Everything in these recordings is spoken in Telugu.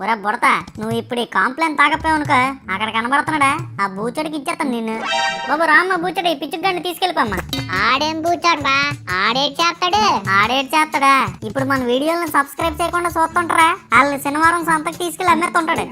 ఒరే బుడతా, నువ్వు ఇప్పుడు ఈ కాంప్లైంట్ తాగపోయావునుకో అక్కడ కనబడుతున్నాడా ఆ బూచడికి ఇచ్చేస్తాను నిన్ను. బాబు రామ్మ బూచడి పిచ్చుగండి తీసుకెళ్ళిపోమ్మా. ఆడేం బూచోడ్రా, ఆడేట్ చేస్తాడా? ఇప్పుడు మన వీడియోలను సబ్స్క్రైబ్ చేయకుండా చూస్తుంటారా, వాళ్ళని శనివారం సంతకి తీసుకెళ్ళి అమ్మేస్తుంటాడు.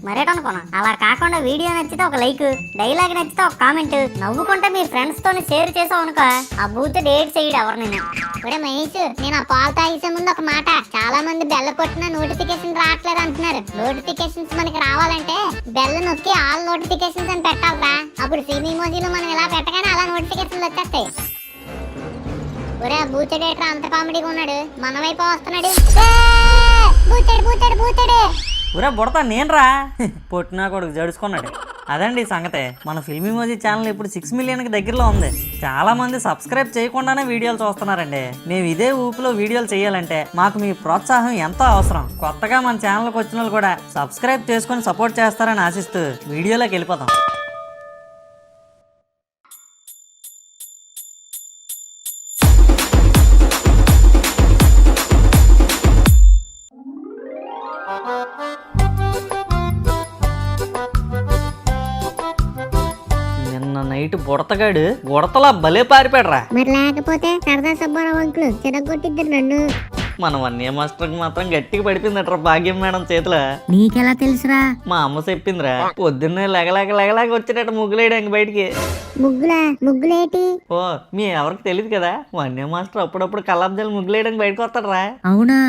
మరేటనుకున్నా. అలా కాకుండా వీడియో నచ్చితే ఒక లైక్, డైలాగ్ నచ్చితే ఒక కామెంట్, నవ్వుకుంటే మీ ఫ్రెండ్స్ తోని షేర్ చేసావు అనుకో ఆ బూచడి డేట్ చేయడు ఎవరు నేను. ఒరే మహేష్, నేను ఆ పాలు తాగేసే ముందు ఒక మాట. చాలా మంది బెల్ల కొట్టిన నోటిఫికేషన్ రావట్లేదు అంటున్నారు. నోటిఫికేషన్స్ మనకి రావాలంటే బెల్ల నొక్కి ఆల్ నోటిఫికేషన్స్ అని పెట్టాలరా. అప్పుడు సినీ మోజీలో మనం ఇలా పెట్టగానే అలా నోటిఫికేషన్లు వచ్చేస్తాయి. ఒరే బూచడేట్రా అంత కామెడీగా ఉన్నాడు, మన వైపు వస్తున్నాడు. బూచడు ఊరే బుడతా నేనరా పొట్టినా కొడుకు జడుచుకున్నాడు. అదండి సంగతే. మన ఫిల్మీ మోజీ ఛానల్ ఇప్పుడు 6 మిలియన్కి దగ్గరలో ఉంది. చాలా మంది సబ్స్క్రైబ్ చేయకుండానే వీడియోలు చూస్తున్నారండి. మేము ఇదే ఊపిలో వీడియోలు చేయాలంటే మాకు మీ ప్రోత్సాహం ఎంతో అవసరం. కొత్తగా మన ఛానల్కి వచ్చిన వాళ్ళు కూడా సబ్స్క్రైబ్ చేసుకొని సపోర్ట్ చేస్తారని ఆశిస్తూ వీడియోలోకి వెళ్ళిపోతాం. నైట్ బుడతగాడు బుడతలా భలే పారిపోయాడురా. మరి లేకపోతే సరదా సుబ్బారావు అంకులు చిరగొట్టిద్దరు నన్ను. మన వన్య మాస్టర్ మాత్రం గట్టిగా పడిపోయిందట్రా భాగ్యం మేడం చేతిలో. నీకెలా తెలుసురా? మా అమ్మ చెప్పిందిరా. పొద్దున్నే లెగలేక వచ్చేటట్టు ముగ్గులేయడానికి బయటికి. ముగ్గులేటి? ఓ మీ ఎవరికి తెలియదు కదా, వన్య మాస్టర్ అప్పుడప్పుడు కల్లాబ్జాలు ముగ్గులేయడానికి బయటకు వస్తాడరా. అవునా?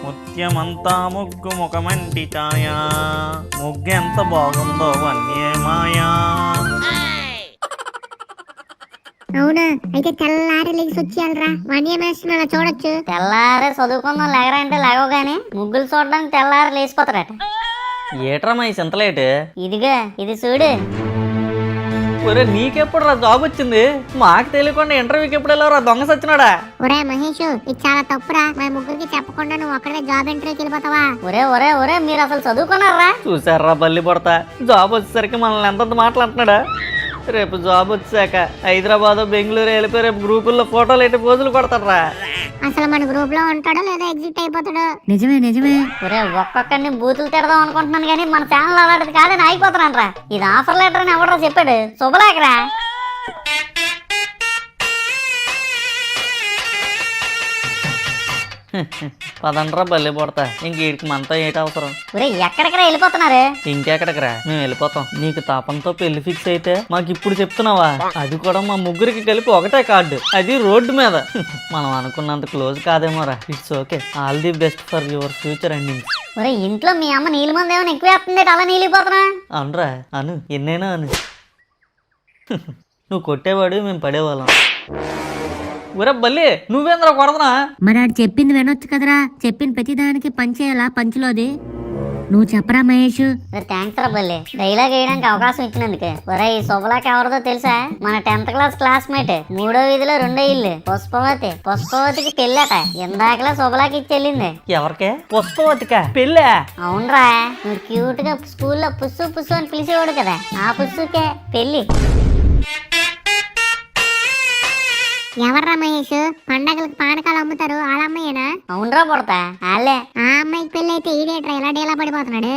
ముత్యమంతా ముగ్గు ముఖమంటి ఛాయా, ముగ్గెంత బాగుందో వన్యే మాయా. అవునా? అయితే తెల్లారి లెగిసి వచ్చేయాలరా, వన్యమేషన్ అలా చూడొచ్చు. తెల్లారే చదువుకుందాం లేగరా అంటే లేవో గానీ ముగ్గులు చూడడానికి తెల్లారి లేచిపోతాడట. ఏట్రా మా సింతలేటు? ఇదిగా ఇది చూడు. ఒరే నీకెప్పుడు రా జాబ్ వచ్చింది? మాకు తెలియకుండా ఇంటర్వ్యూకి ఎప్పుడు వెళ్ళావు రా దొంగ సచ్చినాడా? ఒరే మహేష్, ఇది చాలా తప్పురా. మా ముగ్గురికి చెప్పకుండా నువ్వు అక్కడే జాబ్ ఇంటర్వ్యూకి వెళ్ళిపోతావా? ఒరే మీరు అసలు చదువుకున్నారా? చూసారా బల్లి పడతా, జాబ్ వచ్చేసరికి మనల్ని ఎంత మాట్లాడుతున్నాడా. రేపు జాబ్ వచ్చాక హైదరాబాద్ బెంగళూరు వెళ్ళిపోయి రేపు గ్రూపుల్లో ఫోటోలు ఎట్టి పోజులు కొడతారా. అసలు మన గ్రూప్ లో ఉంటాడో లేదా ఎగ్జిట్ అయిపోతాడో. నిజమే. ఒరే ఒక్కొక్కరిని బూతులు తిడదాం అనుకుంటున్నాను కానీ మన ఛానల్ అలాంటిది కాదని ఆగిపోతానంట్రా. ఇది ఆఫర్ లెటర్ అని ఎవడరా చెప్పాడు? శుభలేఖరా. పదండ్రా బల్లి పడతా, ఇంక వీడికి మనతో ఏంటి అవసరం. ఒరే ఎక్కడికరా వెళ్ళిపోతున్నారు? ఇంకెక్కడికరా, మేము వెళ్ళిపోతాం. నీకు తాపంతో పెళ్లి ఫిక్స్ అయితే మాకు ఇప్పుడు చెప్తున్నావా? అది కూడా మా ముగ్గురికి కలిపి ఒకటే కార్డు, అది రోడ్డు మీద. మనం అనుకున్నంత క్లోజ్ కాదేమోరా. It's okay. All the best for your future ending. ఒరే ఇంట్లో మీ అమ్మ నీళ్ళ మంది ఏమైనా ఎక్కువ వేస్తుంది, అలా నీళ్ళిపోతున్నా? అనురా అను, ఎన్నైనా అను. నువ్వు కొట్టేవాడు, మేము పడేవాళ్ళం. ఊరే బల్లి నువ్వేంద్రా కొడదనా? మరి ఆడు చెప్పింది వినొచ్చు కదరా. చెప్పిన ప్రతిదానికి పంచేయాలా పంచులోది. నువ్వు చెప్పరా మహేష్. థ్యాంక్స్ రా బల్లి, డైలాగ్ వేయడానికి అవకాశం ఇచ్చినందుకే. ఒరే ఈ శుభలాకి ఎవరిదో తెలుసా? మన 10th క్లాస్ క్లాస్మేట్, 3వ వీధిలో 2వ ఇల్లు పుష్పవతికి పెళ్ళట. ఇందాకలా శుభలాకి ఇచ్చి వెళ్ళింది. ఎవరికే? పుష్పవతికా పెళ్ళా? అవునరా, నువ్వు క్యూట్ గా స్కూల్లో పుస్సు అని పిలిచేవాడు కదా, ఆ పుస్సుకే పెళ్ళి. ఎవర్రా మహేష్? పండగలకు పానకాలు అమ్ముతారు వాళ్ళమ్మాయేనా? అవునరా పడతా వాళ్ళే. ఆ అమ్మాయికి పెళ్లి అయితే ఈడేట్రా ఇలా డేలా పడిపోతున్నాడు.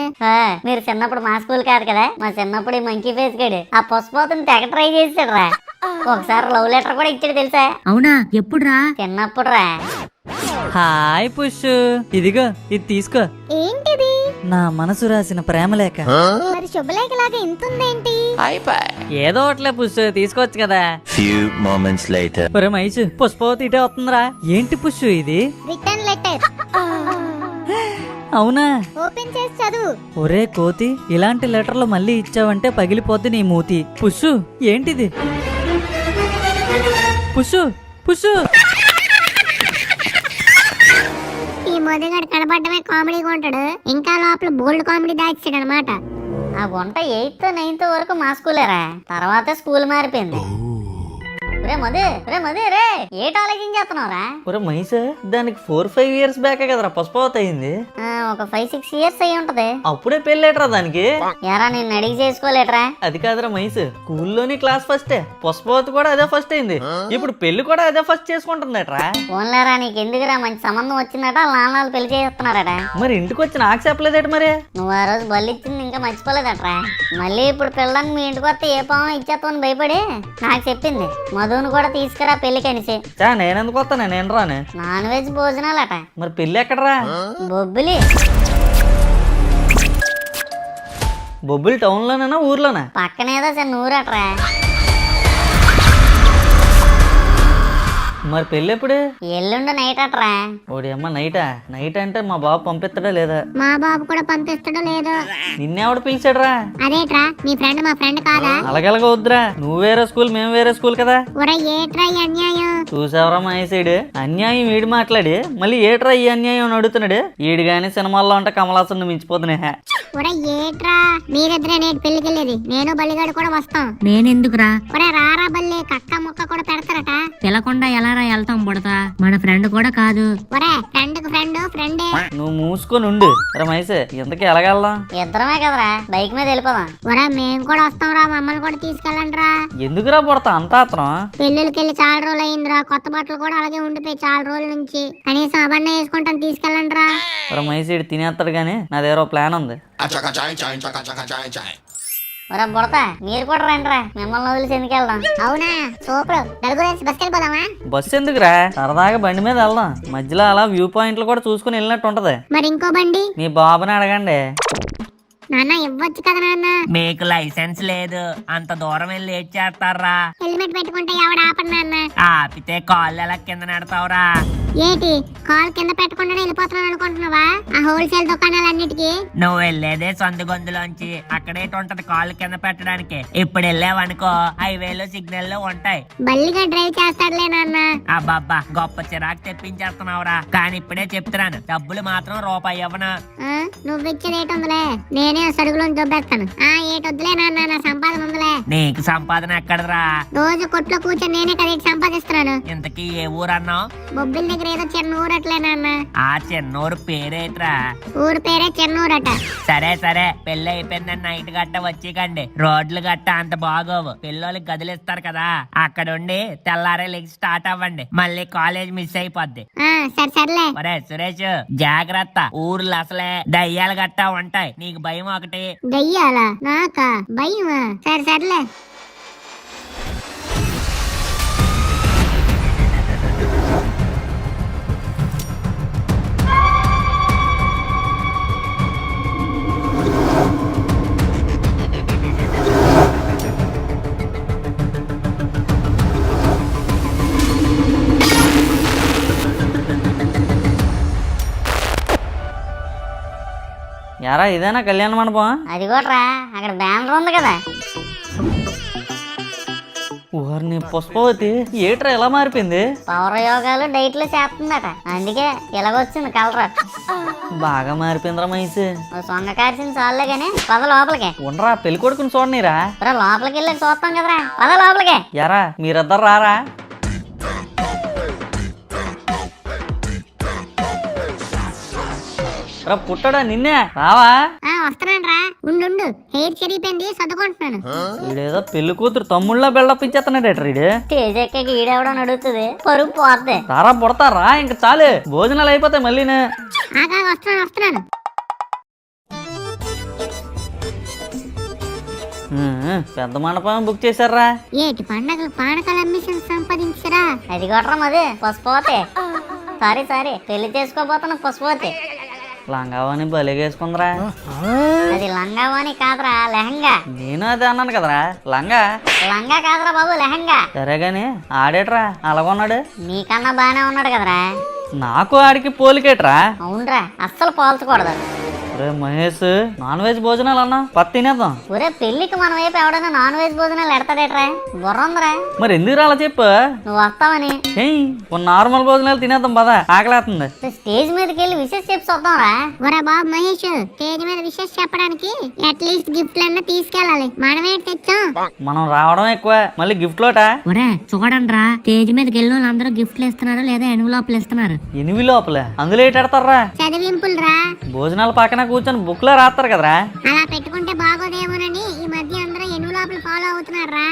మీరు చిన్నప్పుడు మా స్కూల్ కాదు కదా, మా చిన్నప్పుడు మంకీ ఫేస్ గడు ఆ పుష్పవతిని తెగ ట్రై చేసాడు రా. ఒకసారి లవ్ లెటర్ కూడా ఇచ్చాడు తెలుసా? అవునా? ఎప్పుడు రా? చిన్నప్పుడు రా. హాయ్ పుష్, ఇదిగో ఇది తీసుకో. ఏంటిది? నా మనసు రాసిన ప్రేమలేఖ. మరి శుభలేఖలాగా ఇంతుందేంటి? ఏదో ఒకట్లే పుష్, తీసుకోవచ్చు కదా. Few moments later. ఒరే మహేష్, పుష్పవతి ఇటే వస్తుందిరా. ఏంటి పుష్ ఇది? Return letter. అవునా? ఓపెన్ చేసి చదువు. ఒరే కోతి, ఇలాంటి లెటర్లు మళ్ళీ ఇచ్చావంటే పగిలిపోద్ది నీ మూతి. పుష్ ఏంటిది? పుష్ ఈ మొదగాడు కనబడ్డమే కామెడీగా ఉంటాడు, ఇంకా లోపల బోల్డ్ కామెడీ దాచాడు అనమాట. ఆ వంట 8th 9th వరకు మా స్కూలేరా, తర్వాత స్కూల్ మారిపోయింది. రే మధు రే ఏట ఆలోచించేస్తున్నావురా? ఒరే మహేష్, దానికి 4-5 ఇయర్స్ బ్యాకే కదరా పుష్పవతి అయింది. ఒక 5-6 ఇయర్స్ అయి ఉంటది. అప్పుడే పెళ్ళేట్రా దానికి? ఎరా నిన్ను అడిగి చేసుకోలేట్రా? అది కాదురా మహేష్, స్కూల్లోని క్లాస్ ఫస్టే. పుష్పవతి కూడా అదే ఫస్ట్ అయింది. ఇప్పుడు పెళ్లి కూడా అదే ఫస్ట్ చేసుకుంటుందట్రా. ఫోన్లేరా నీకు ఎందుకురా? మంచి సంబంధం వచ్చిందట, నాన్నలు పెళ్లి చేస్తున్నారట. మరి ఇంటికి వచ్చి నాకు చెప్పలేదట మరి? నువ్వు ఆ రోజు బల్లి ఇచ్చింది ఇంకా మర్చిపోలేదట్రా. మళ్ళీ ఇప్పుడు పిల్లడానికి మీ ఇంటికి వస్తే ఏ పాము ఇచ్చేస్తామని భయపడి నాకు చెప్పింది మధుని కూడా తీసుకురా పెళ్లికి అనేసి. నేనెందుకు వస్తాను, నేను రాను. నాన్ వెజ్ భోజనాలట. మరి పెళ్లి ఎక్కడరా? బొబ్బిలి. బొబ్బిలి టౌన్ లోనేనా ఊర్లోనా? పక్కనేదో చిన్న ఊరట్రా. మరి పెళ్ళి ఎప్పుడు? ఎల్లుండి నైట్ అట్రా. ఓడి అమ్మ, నైట్ అంటే మా బాబు పంపిస్తాడా లేదా? మా బాబు కూడా పంపిస్తాడో లేదో. నిన్నెవడు పిలిచాడురా? అదేట్రా మీ ఫ్రెండ్ మా ఫ్రెండ్ కాదా? అలాగలగా వద్దురా, నువ్వు వేరే స్కూల్ మేము వేరే స్కూల్ కదా. ఒరే ఏట్రా ఈ అన్యాయం? చూసావరా మహేశుడు, అన్యాయం వీడి మాట్లాడి మళ్ళీ ఏట్రా ఈ అన్యాయం అని అడుగుతున్నాడు. ఈడు గాని సినిమాల్లో ఉంటే కమలాసన్ మించిపోతున్నా. ఒరే ఏట్రా మీరిద్దరే నేటి పెళ్లికి వెళ్ళేది? నేను బల్లిగాడు కూడా వస్తాం. నేనెందుకురా? ఒరే రారా బల్లి, కక్క ముక్క కూడా పెడతారట. పిలకుండా ఎలా వెళ్తాం బుడతా? మన ఫ్రెండ్ కూడా కాదు. ఒరే ఫ్రెండ్ కు ఫ్రెండే. నువ్వు మూసుకొని ఉండు. రే మహేష్, ఇంతకీ ఎలాగెళ్దాం? ఇద్దరమే కదరా, బైక్ మీద వెళ్ళిపోదాం. ఒరే మేము కూడా వస్తాం రా, మమ్మల్ని కూడా తీసుకెళ్ళండి రా. ఎందుకురా పడతా అంత ఆత్రం? పెళ్ళిళ్ళకి వెళ్ళి చాలా రోజులు అయిందిరా, కొత్త బట్టలు కూడా అలాగే ఉండిపోయి చాలా రోజుల నుంచి. కనీసం అవన్నీ వేసుకుంటాను, తీసుకెళ్ళండి రా. రే మహేష్ తినేస్తాడు గానీ నా దగ్గర ప్లాన్ ఉంది. ఒరే బుడతా, మీరు కూడా రండిరా, మిమ్మల్ని వదిలేసి ఎందుకు వెళ్దాం? అవునా సూపర్. నలుగురు బస్ వెళ్ళిపోదామా? బస్సు ఎందుకురా, సరదాగా బండి మీద వెళ్దాం. మధ్యలో అలా వ్యూ పాయింట్లు కూడా చూసుకుని వెళ్ళినట్టు ఉంటది. మరి ఇంకో బండి? మీ బాబుని అడగండి. నాన్న ఇవ్వచ్చు కదా నాన్న. మీకు లైసెన్స్ లేదు, అంత దూరం వెళ్ళి ఏం చేస్తారా? హెల్మెట్ పెట్టుకుంటే ఎవడ ఆపడు నాన్న. ఆపితే కాళ్ళు ఎలా కింద నెడతావురా? ఏంటి కాల్ కింద పెట్టకుండా వెళ్ళిపోతున్నాను అనుకుంటున్నావా? ఆ హోల్సేల్ దుకాణాలన్నిటికీ నువ్వు వెళ్ళేదే సందు గొంతులోంచి, అక్కడేటి ఉంటది కాళ్ళు కింద పెట్టడానికి. ఇప్పుడు వెళ్ళావనుకో హైవేలో సిగ్నల్ ఉంటాయి. బల్లిగా డ్రైవ్ చేస్తాడులే నాన్న. అబ్బాబ్బా గొప్ప చిరాకు తెప్పించేస్తున్నావురా. కానీ ఇప్పుడే చెప్తున్నాను, డబ్బులు మాత్రం రూపాయి ఇవ్వను. నువ్వు ఇచ్చేది ఏటుందిలే, నేనే సరుగులో దొబ్బేస్తాను. ఏటొద్దులే నాన్న, నా సంపాదన ఉందిలే. నీకు సంపాదన ఎక్కడరా? రోజు కొట్లో కూర్చొని నేనే కదా సంపాదిస్తున్నాను. ఇంతకీ ఏ ఊరు అన్నావు? బొబ్బిల దగ్గర ఏదో చిన్న ఊరట్లే నాన్న. ఆ చిన్నూరు పేరేట్రా? ఊరు పేరే చిన్నూరట. సరే సరే, పెళ్లి అయిపోయిందని నైట్ గట్ట వచ్చేకండి. రోడ్లు గట్ట అంత బాగోవు, పిల్లలకి గదులు ఇస్తారు కదా, అక్కడ ఉండి తెల్లారే లెగి స్టార్ట్ అవ్వండి. మళ్ళీ కాలేజ్ మిస్ అయిపోద్ది. సర్లే. ఒరే సురేష్, జాగ్రత్త, ఊర్లు అసలే దయ్యాలు గట్టా ఉంటాయి, నీకు భయం ఒకటి. దయ్యాలా? నాకా భయమా? సర్లే. యారా ఇదేనా కళ్యాణ మండపం? అది కూడా అక్కడ బ్యానర్ ఉంది కదా. ఊరిని పుష్పవతి ఏట్రా ఎలా మారిపోయింది? పౌర యోగాలు డైట్లు చేస్తుందట, అందుకే ఇలాగొచ్చింది కలర్. బాగా మారిపోయిందిరా మహేష్. సొంగ కార్చిన చాలే గానీ పద లోపలికి. ఉండరా, పెళ్లి కొడుకుని చూడనీరా. లోపలికి వెళ్ళి చూస్తాం కదరా, పద లోపలికి. యారా మీరిద్దరు రారా? రా పుట్టడా, నిన్నే రావా? వస్తున్నాను రా, ఉండు. హెయిర్ చెరిగిపోయింది, చదువుకుంటున్నాను. వీడేదో పెళ్లి కూతురు తమ్ముళ్ళ బిల్డప్ ఇచ్చేస్తున్నాడు వీడు. స్టేజ్ ఎక్కకి ఈడెవడని అడుగుతుంది, పరుగు పోద్ది. రారా పుడతా రా, ఇంక చాలు, భోజనాలు అయిపోతాయి మళ్ళీనే. వస్తున్నాను. పెద్ద మండపం బుక్ చేశారా? ఏటి పండగలు పానకాల అమ్మిషన్ సంపాదించరా? అది కొట్టరా మది పుష్పవతి. సారీ పెళ్లి చేసుకోబోతున్న పుష్పవతి. లంగావాణి బలిగేసుకుందరా. అది లంగావాణి కాదురా, లెహంగా. నేను అదే అన్నాను కదరా, లంగా కాదురా బాబు, లెహంగా. సరే గాని ఆడేట్రా అలాగొన్నాడు? నీకన్నా బానే ఉన్నాడు కదరా. నాకు ఆడికి పోలికేట్రా? అవునరా, అస్సలు పోల్చకూడదు. రే మహేష్, నాన్ వెజ్ భోజనాలు అన్నా పత్తి తినేద్దాం. ఒరే పెళ్లికి మన వైపు ఎవడన్నా నాన్ వెజ్ భోజనాలు ఎడతాడేట్రా? బుర్రందరా మరి ఎందుకు అలా చెప్పు? నువ్వు వస్తావని. ఏయ్, కొన్ని నార్మల్ భోజనాలు తినేద్దాం పదా, ఆకలేస్తుంది. స్టేజ్ మీదకి వెళ్ళి విషెస్ చెప్పి వద్దాంరా. ఒరే బాబు మహేష్, స్టేజ్ మీద విషెస్ చెప్పడానికి అట్లీస్ట్ గిఫ్ట్లన్నా తీసుకెళ్ళాలి. మనమే తెచ్చాం. మనం రావడం ఎక్కువ, మళ్ళీ గిఫ్ట్ లోట. ఒరే చూడండి రా, స్టేజ్ మీదకి వెళ్ళిన వాళ్ళందరూ గిఫ్ట్లు ఇస్తున్నారు లేదా ఎన్వలోపులు ఇస్తున్నారు. ఎనివి లోపల అందులో ఏటాడతారా? చదివింపులు రా. భోజనాల పక్కన కూర్చొని బుక్ లో రాస్తారు కదరా. అలా పెట్టుకుంటే బాగోదేమోనని ఈ మధ్య అందరూ ఎన్నులాపులు ఫాలో అవుతున్నారా.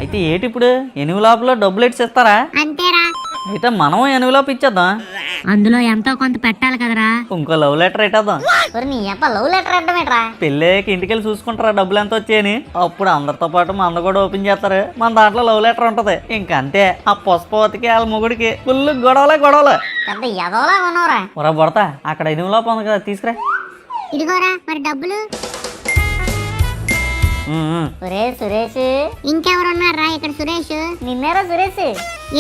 అయితే ఏటి ఇప్పుడు ఎనివి లోపల డబ్బులు ఇస్తారా? అంతేరా. అయితే మనం ఎనివి లోపు ఇచ్చేద్దాం. అందులో ఎంతో కొంత పెట్టాలి కదరా. ఇంకో లవ్ లెటర్ ఇట్టేద్దాం. నీ అప్ప లవ్ లెటర్ అడ్డమేట్రా? పెళ్ళేకి ఇంటికెళ్ళి చూసుకుంటారా డబ్బులు ఎంత వచ్చాయని. అప్పుడు అందరితో పాటు మంద కూడా ఓపెన్ చేస్తారు. మన దాంట్లో లవ్ లెటర్ ఉంటది. ఇంకంతే. ఆ పుష్పవతికి వాళ్ళ మొగుడికి ఫుల్ గొడవలే గొడవలు. పెద్ద ఎదవలా ఉన్నావురా. ఒరా బొడతా, అక్కడ ఎనిమి లోపు ఉంది కదా, తీసుకురా. ఇదిగోరా మరి డబ్బులు. ఒరే సురేష్, ఇంకెవరున్నారా ఇక్కడ? సురేష్. నిన్నేరా సురేష్?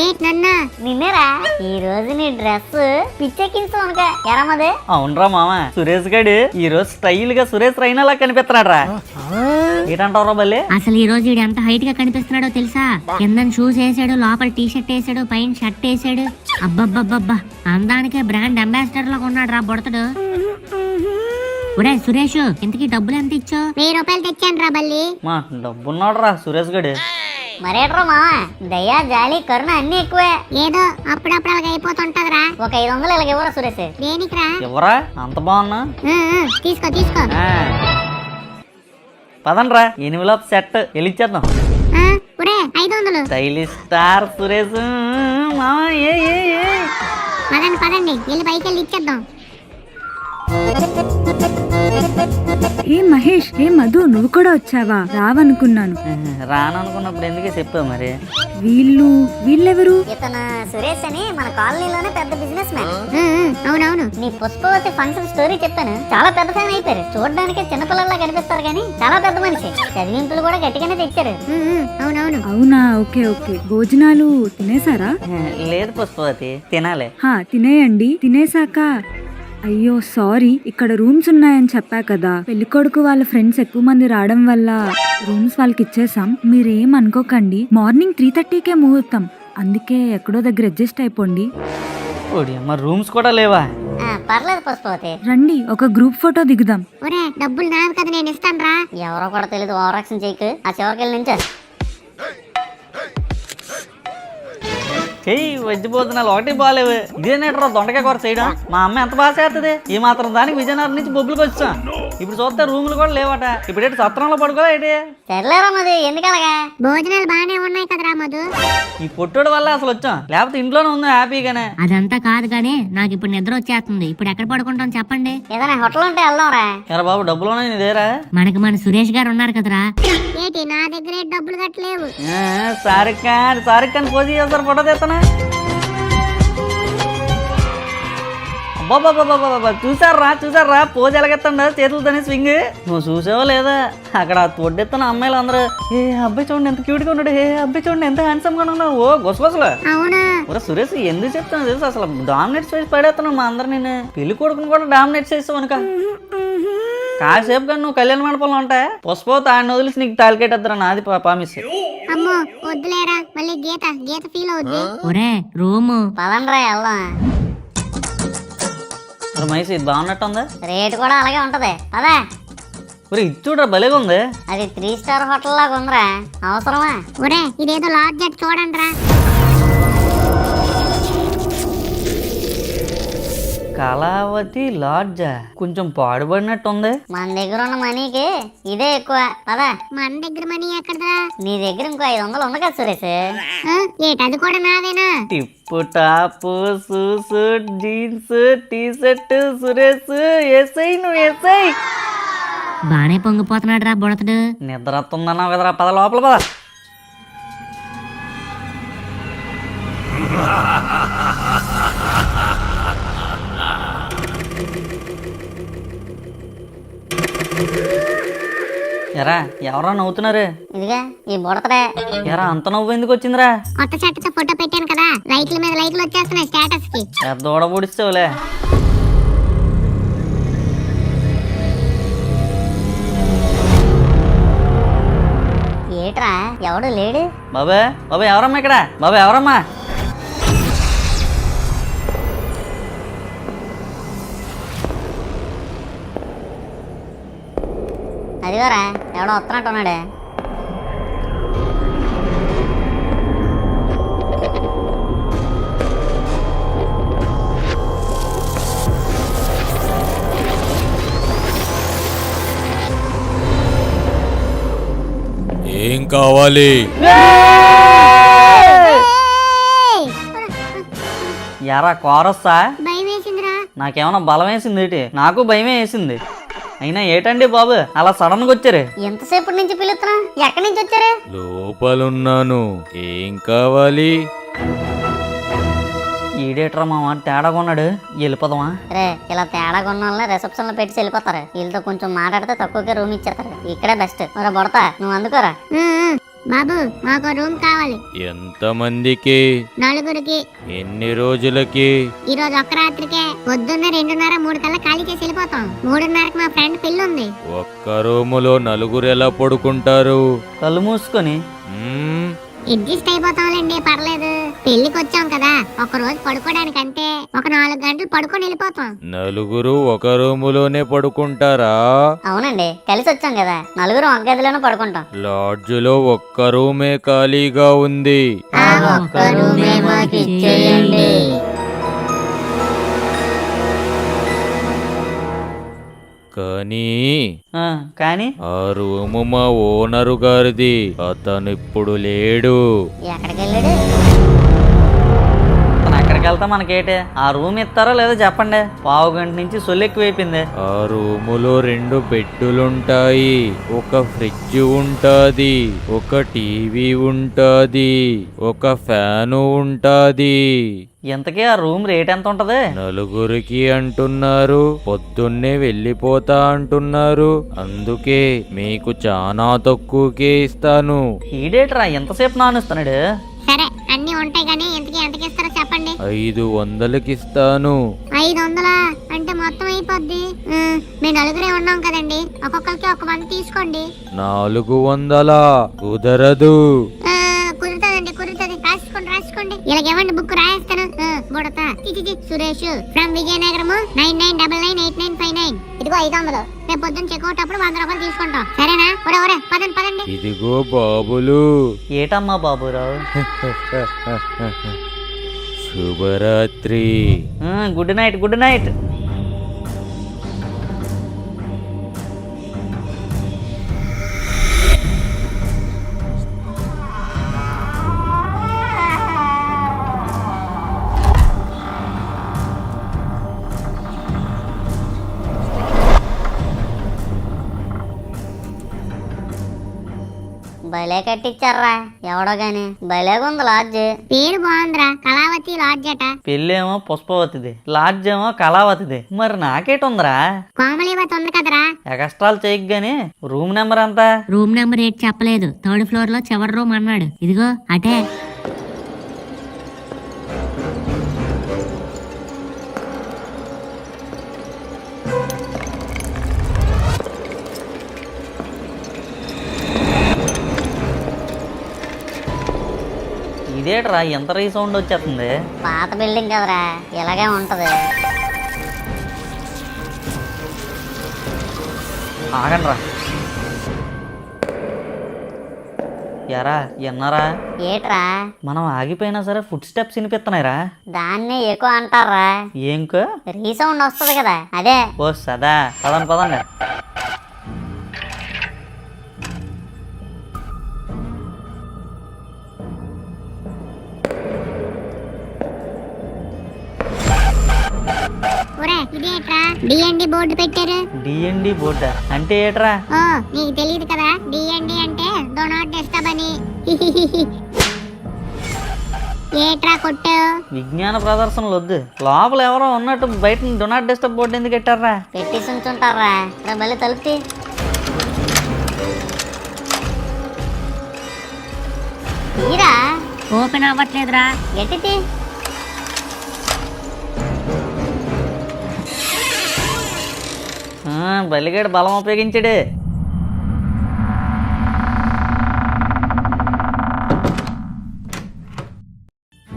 ఏంటి నన్నా? నిన్నేరా. ఈ రోజు నీ డ్రెస్ పిచ్చెక్కించు అనక ఎరమదే. అవునరా మామ, సురేష్ గడి ఈ రోజు స్టైల్ గా సురేష్ రైనాలా కనిపిస్తున్నాడు రా. ఏంటంటారా బల్లి? అసలు ఈ రోజు వీడు ఎంత హైట్ గా కనిపిస్తున్నాడో తెలుసా? కింద షూస్ వేసాడు, లోపల టీ షర్ట్ వేసాడు, పైన షర్ట్ వేసాడు. అబ్బబ్బబ్బబ్బా, అందానికే బ్రాండ్ అంబాసిడర్ లాగా ఉన్నాడు రా బుడతడు. ఒరే సురేష్, ఇంతకీ డబ్బులు ఎంత ఇచ్చావు? 1000 రూపాయలు తెచ్చాను రా బల్లి. మా డబ్బున్నాడు రా సురేష్ గడి. మరేట్రా మావా, దయా జాలి కరుణ అన్ని ఎక్కువే. ఏదో అప్పుడప్పుడు అలాగ అయిపోతుంటదిరా. ఒక 500 ఇలాగ ఇవ్వరా సురేష్? దేనికిరా? ఎవరా అంత బాగున్నా? తీసుకో తీసుకో. పదండ్రా, ఎనిమిలోపు సెట్ వెళ్ళిచ్చేద్దాం. ఒరే 500. స్టైలిష్ స్టార్ సురేష్ మామ. ఏ ఏ ఏ పదండి పదండి, వెళ్ళి పైకి వెళ్ళి ఇచ్చేద్దాం. ఏ మహేష్, ఏ మధు, నువ్వు కూడా వచ్చావా? రావనుకున్నాను. రాననుకున్నప్పుడు ఎందుకే చెప్పావు మరి? వీళ్ళెవరు? ఇతను సురేష్ అని మన కాలనీలోనే పెద్ద బిజినెస్ మ్యాన్. అవునవును. నీ పుష్పవతి ఫంక్షన్ స్టోరీ చెప్పాను, చాలా పెద్ద ఫ్యాన్ అయిపోయారు. చూడడానికి చిన్నపిల్లల్లా కనిపిస్తారు కానీ చాలా పెద్ద మనిషి. చదివింపులు కూడా గట్టిగానే తెచ్చారు. అవునవును. అవునా, ఓకే ఓకే. భోజనాలు తినేసారా? లేదు పుష్పవతి, తినాలి. తినేయండి. తినేసాక అయ్యో సారీ, ఇక్కడ రూమ్స్ ఉన్నాయని చెప్పా కదా. పెళ్ళికొడుకు వాళ్ళ ఫ్రెండ్స్ ఎక్కువ మంది రావడం వల్ల రూమ్స్ వాళ్ళకి ఇచ్చేసాం. మీరేం అనుకోకండి. మార్నింగ్ 3:30కే ముహూర్తం, అందుకే ఎక్కడో దగ్గర అడ్జస్ట్ అయిపోండి. మరి రూమ్స్ కూడా లేవా? పర్లేదు పుష్పవతి, రండి, ఒక గ్రూప్ ఫోటో దిగుదాం. ఒరే డబ్బులు నావి కదా, నేను ఇస్తాను రా. ఎవరో కూడా తెలియదు, ఓవరాక్షన్ చేయకు. ఆ చివరికి వెళ్ళి నుంచో. చెయ్యి వెజ్ భోజనాలు ఒకటి బాగాలేవు. ఇదేనేట్రా దొండకాయ కూర చేయడం? మా అమ్మ ఎంత బాగా చేస్తుంది. ఈ మాత్రం దానికి విజయనగరం నుంచి బొబ్బులకు వచ్చాం. ఇప్పుడు చూస్తే రూములు కూడా లేవట. ఇప్పుడు ఏంటి సత్రంలో పడుకోవా ఏంటి? సర్లేరా మధు, ఎందుకలాగా? భోజనాలు బాగానే ఉన్నాయి కదరా మధు. ఈ పొట్టుడు వల్ల అసలు వచ్చాం, లేకపోతే ఇంట్లోనే ఉంది హ్యాపీగానే. అదంతా కాదు కానీ నాకు ఇప్పుడు నిద్ర వచ్చేస్తుంది. ఇప్పుడు ఎక్కడ పడుకుంటాం చెప్పండి? ఏదైనా హోటల్ ఉంటే వెళ్దాంరా. ఎరా బాబు, డబ్బులు ఉన్నాయి నీ దగ్గర? మనకి మన సురేష్ గారు ఉన్నారు కదరా. ఏంటి నా దగ్గర డబ్బులు కట్టలేవు? షారుఖ్ ఖాన్ పోజీ చేస్తారు, ఫోటో తీస్తానా? చూసారా పోజ్ ఎలాగెత్తండ చేతులతోనే స్వింగ్. నువ్వు చూసావో లేదా? అక్కడ తొడ్డెత్తున్న అమ్మాయిలు అందరూ ఏ అబ్బాయి చూడండి ఎంత క్యూట్ గా ఉన్నాడు, ఏ అబ్బాయి చూడండి ఎంత హ్యాండ్సమ్ గా ఉన్నావు. ఓ గొసగొసలు. అవునా? ఒరే సురేష్, ఎందుకు చెప్తాను తెలుసు? అసలు డామినేట్ చేసి పడేస్తున్నావు మా అందరు. నేను పెళ్లి కొడుకుని కూడా డామినేట్ చేసావు అనుక. కాసేపు కానీ నువ్వు కళ్యాణ మండపంలో ఉంటాయి. పుష్పవతి ఆయన వదిలేసి నీకు తాలికెట్టద్దురా, నాది పామిస్. అమ్మో వద్దులేరా, మళ్ళీ గీత ఫీల్ అవుద్ది. ఒరే రూము పదండ్రా వెళ్దాం. మైసి ఇది బాగున్నట్టు ఉందా? రేటు కూడా అలాగే ఉంటది అదే. ఒరే ఇది చూడరా భలేగా ఉంది. అది 3 స్టార్ హోటల్ లాగా ఉందిరా, అవసరమా? ఒరే ఇదేదో లాడ్జ్ అట్ చూడండి రా. కళావతి లాడ్జా? కొంచెం పాడుబడినట్టుంది. మన దగ్గర ఉన్న మనీకి ఇదే ఎక్కువ పదా. మన దగ్గర మనీ ఎక్కడదా? నీ దగ్గర ఇంకో 500 ఉంది కదా సురేష్. అది కూడా నాదేనా? Tip top shoes jeans T shirt Suresh SI నువ్వు ఎస్ఐ. బానే పొంగిపోతున్నాడు రా బుడతడు. నిద్ర వస్తుందన్నావు కదరా, పద లోపల పద. ఎరా ఎవరా నవ్వుతున్నారు? ఇదిగా ఈ బుడతడే. ఎరా అంత నవ్వు ఎందుకు వచ్చిందిరా? కొత్త షర్ట్ తో ఫోటో పెట్టాను కదా, లైట్ల మీద లైట్లు వచ్చేస్తున్నాయి స్టేటస్ కి. పెద్ద ఓడబుడిస్తావులే. ఎవడు లేడు. బాబాయ్ బాబాయ్ ఎవరమ్మా ఇక్కడ? బాబాయ్ ఎవరమ్మా? అదిగోరా ఎవడో వస్తున్నట్టు ఉన్నాడే. ఏం కావాలి? ఎరా కోరొస్తా? భయం వేసిందిరా. నాకేమన్నా బలం వేసింది ఏంటి? నాకు భయమే వేసింది. అయినా ఏటండి బాబు అలా సడన్ గా వచ్చారు? ఎంతసేపటి నుంచి పిలుస్తున్నా, ఎక్కడి నుంచి వచ్చారు? లోపలున్నాను. ఏం కావాలి? ఈడేట్రా మా మాట తేడాగా ఉన్నాడు. వెళ్ళిపోదామా? రే ఇలా తేడా కొన్న వాళ్ళని రిసెప్షన్ లో పెట్టి వెళ్ళిపోతారు. వీళ్ళతో కొంచెం మాట్లాడితే తక్కువకే రూమ్ ఇచ్చేస్తారు. ఇక్కడే బెస్ట్. మరి బొడతా నువ్వు అందుకోరా. బాబు మాకు రూమ్ కావాలి. ఎంతమందికి? 4 ఎన్ని రోజులకి? ఈ రోజు ఒక్క రాత్రికే. పొద్దున్న 2:30, 3 కల్లా ఖాళీ చేసి వెళ్ళిపోతాం. 3:30కి మా ఫ్రెండ్ పెళ్లి ఉంది. ఒక్క రూములో 4 ఎలా పడుకుంటారు? కళ్ళు మూసుకొని అడ్జస్ట్ అయిపోతాంలేండి, పర్లేదు. పెళ్లికి వచ్చాం కదా, ఒక రోజు పడుకోవడానికి అంతే. ఒక 4 గంటలు పడుకొని వెళ్ళిపోతాం. 4 ఒక రూములోనే పడుకుంటారా? అవునండి, కలిసి వచ్చాం కదా, 4 ఒక గదిలోనే పడుకుంటాం. లాడ్జ్లో ఒక్క రూమే ఖాళీగా ఉంది. ఆ ఒక్క రూమే మాకు ఇచ్చేయండి. కానీ ఆ రూము మా ఓనరు గారిది. అతను ఇప్పుడు లేడు. ఎక్కడికి వెళ్ళాడు? ఎక్కడికి వెళ్తా మనకేటే? ఆ రూమ్ ఇస్తారో లేదో చెప్పండి. పావు గంట నుంచి సొల్లు ఎక్కువైపోయింది. ఆ రూములో 2 బెడ్డులుంటాయి, ఒక ఫ్రిడ్జ్ ఉంటాది, ఒక టీవీ ఉంటాది, ఒక ఫ్యాను ఉంటాది. ఇంతకీ ఆ రూమ్ రేట్ ఎంత ఉంటది? 4 అంటున్నారు. పొద్దున్నే వెళ్ళిపోతా అంటున్నారు. అందుకే మీకు చాలా తక్కువకే ఇస్తాను. ఈడేట్రా ఎంతసేపు నానుస్తున్నాడు? సరే అన్ని ఉంటాయి కానీ ఎంతకి ఇస్తారో చెప్పండి. 500కి ఇస్తాను. 500 అంటే మొత్తం అయిపోద్ది. మేము 4 ఉన్నాం కదండి, ఒక్కొక్కరికి ఒక 100 తీసుకోండి. 400 కుదరదు. కుదురుతుంది. రాసుకోండి. ఇలాగేమండి బుక్ రాయేస్తాను. బుడతా సురేష్ ఫ్రమ్ విజయనగరము 99998959. ఇదిగో 500. రేపు పొద్దున్న చెక్అవుట్ అప్పుడు 100 రూపాయలు తీసుకుంటాం. సరేనా? ఒరే పదండి. ఇదిగో బాబులు. ఏటమ్మా బాబురావు? శుభరాత్రి. Good night. Good night. భలే కట్టించారా ఎవడో గాని. భలేగుంది లాడ్జ్. పేరు బాగుందిరా, కళావతి లాడ్జ్ అట. పెళ్ళేమో పుష్పవతిది, లాడ్జ్ ఏమో కళావతిది. మరి నాకేటుందిరా? కోమలివతి ఉంది కదరా. ఎక్స్ట్రాలు చేయగానే రూమ్ నెంబర్ ఎంత? రూమ్ నెంబర్ 8 చెప్పలేదు. 3rd ఫ్లోర్ లో చివరి రూమ్ అన్నాడు. ఇదిగో అటే. ఇదేట్రా ఎంత రీసౌండ్ వచ్చేస్తుంది? పాత బిల్డింగ్ కదరా, ఇలాగే ఉంటది. ఆగండ్రా. ఎరా ఎన్నారా? ఏట్రా? మనం ఆగిపోయినా సరే ఫుడ్ స్టెప్స్ వినిపిస్తున్నాయిరా. దాన్ని ఎక్కువ అంటారా? ఏంకో రీసౌండ్ వస్తుంది కదా, అదే. ఓ సదా. పదండి. ఇదేట్రా డిఎన్డి బోర్డు పెట్టారు? డిఎన్డి బోర్డు అంటే ఏట్రా? ఓ నీకు తెలియదు కదా, డిఎన్డి అంటే డో నాట్ డిస్టర్బ్ అని. ఏట్రా కొట్టావు? విజ్ఞాన ప్రదర్శనలు వద్దు. లోపల ఎవరో ఉన్నట్టు బయట డో నాట్ డిస్టర్బ్ బోర్డు ఎందుకు పెట్టారా? పెట్టి ఉంచుంటారా? మళ్ళీ తలుపుతి. తీరా ఓపెన్ అవ్వట్లేదురా. గట్టి. బలిగాడు బలం ఉపయోగించాడు.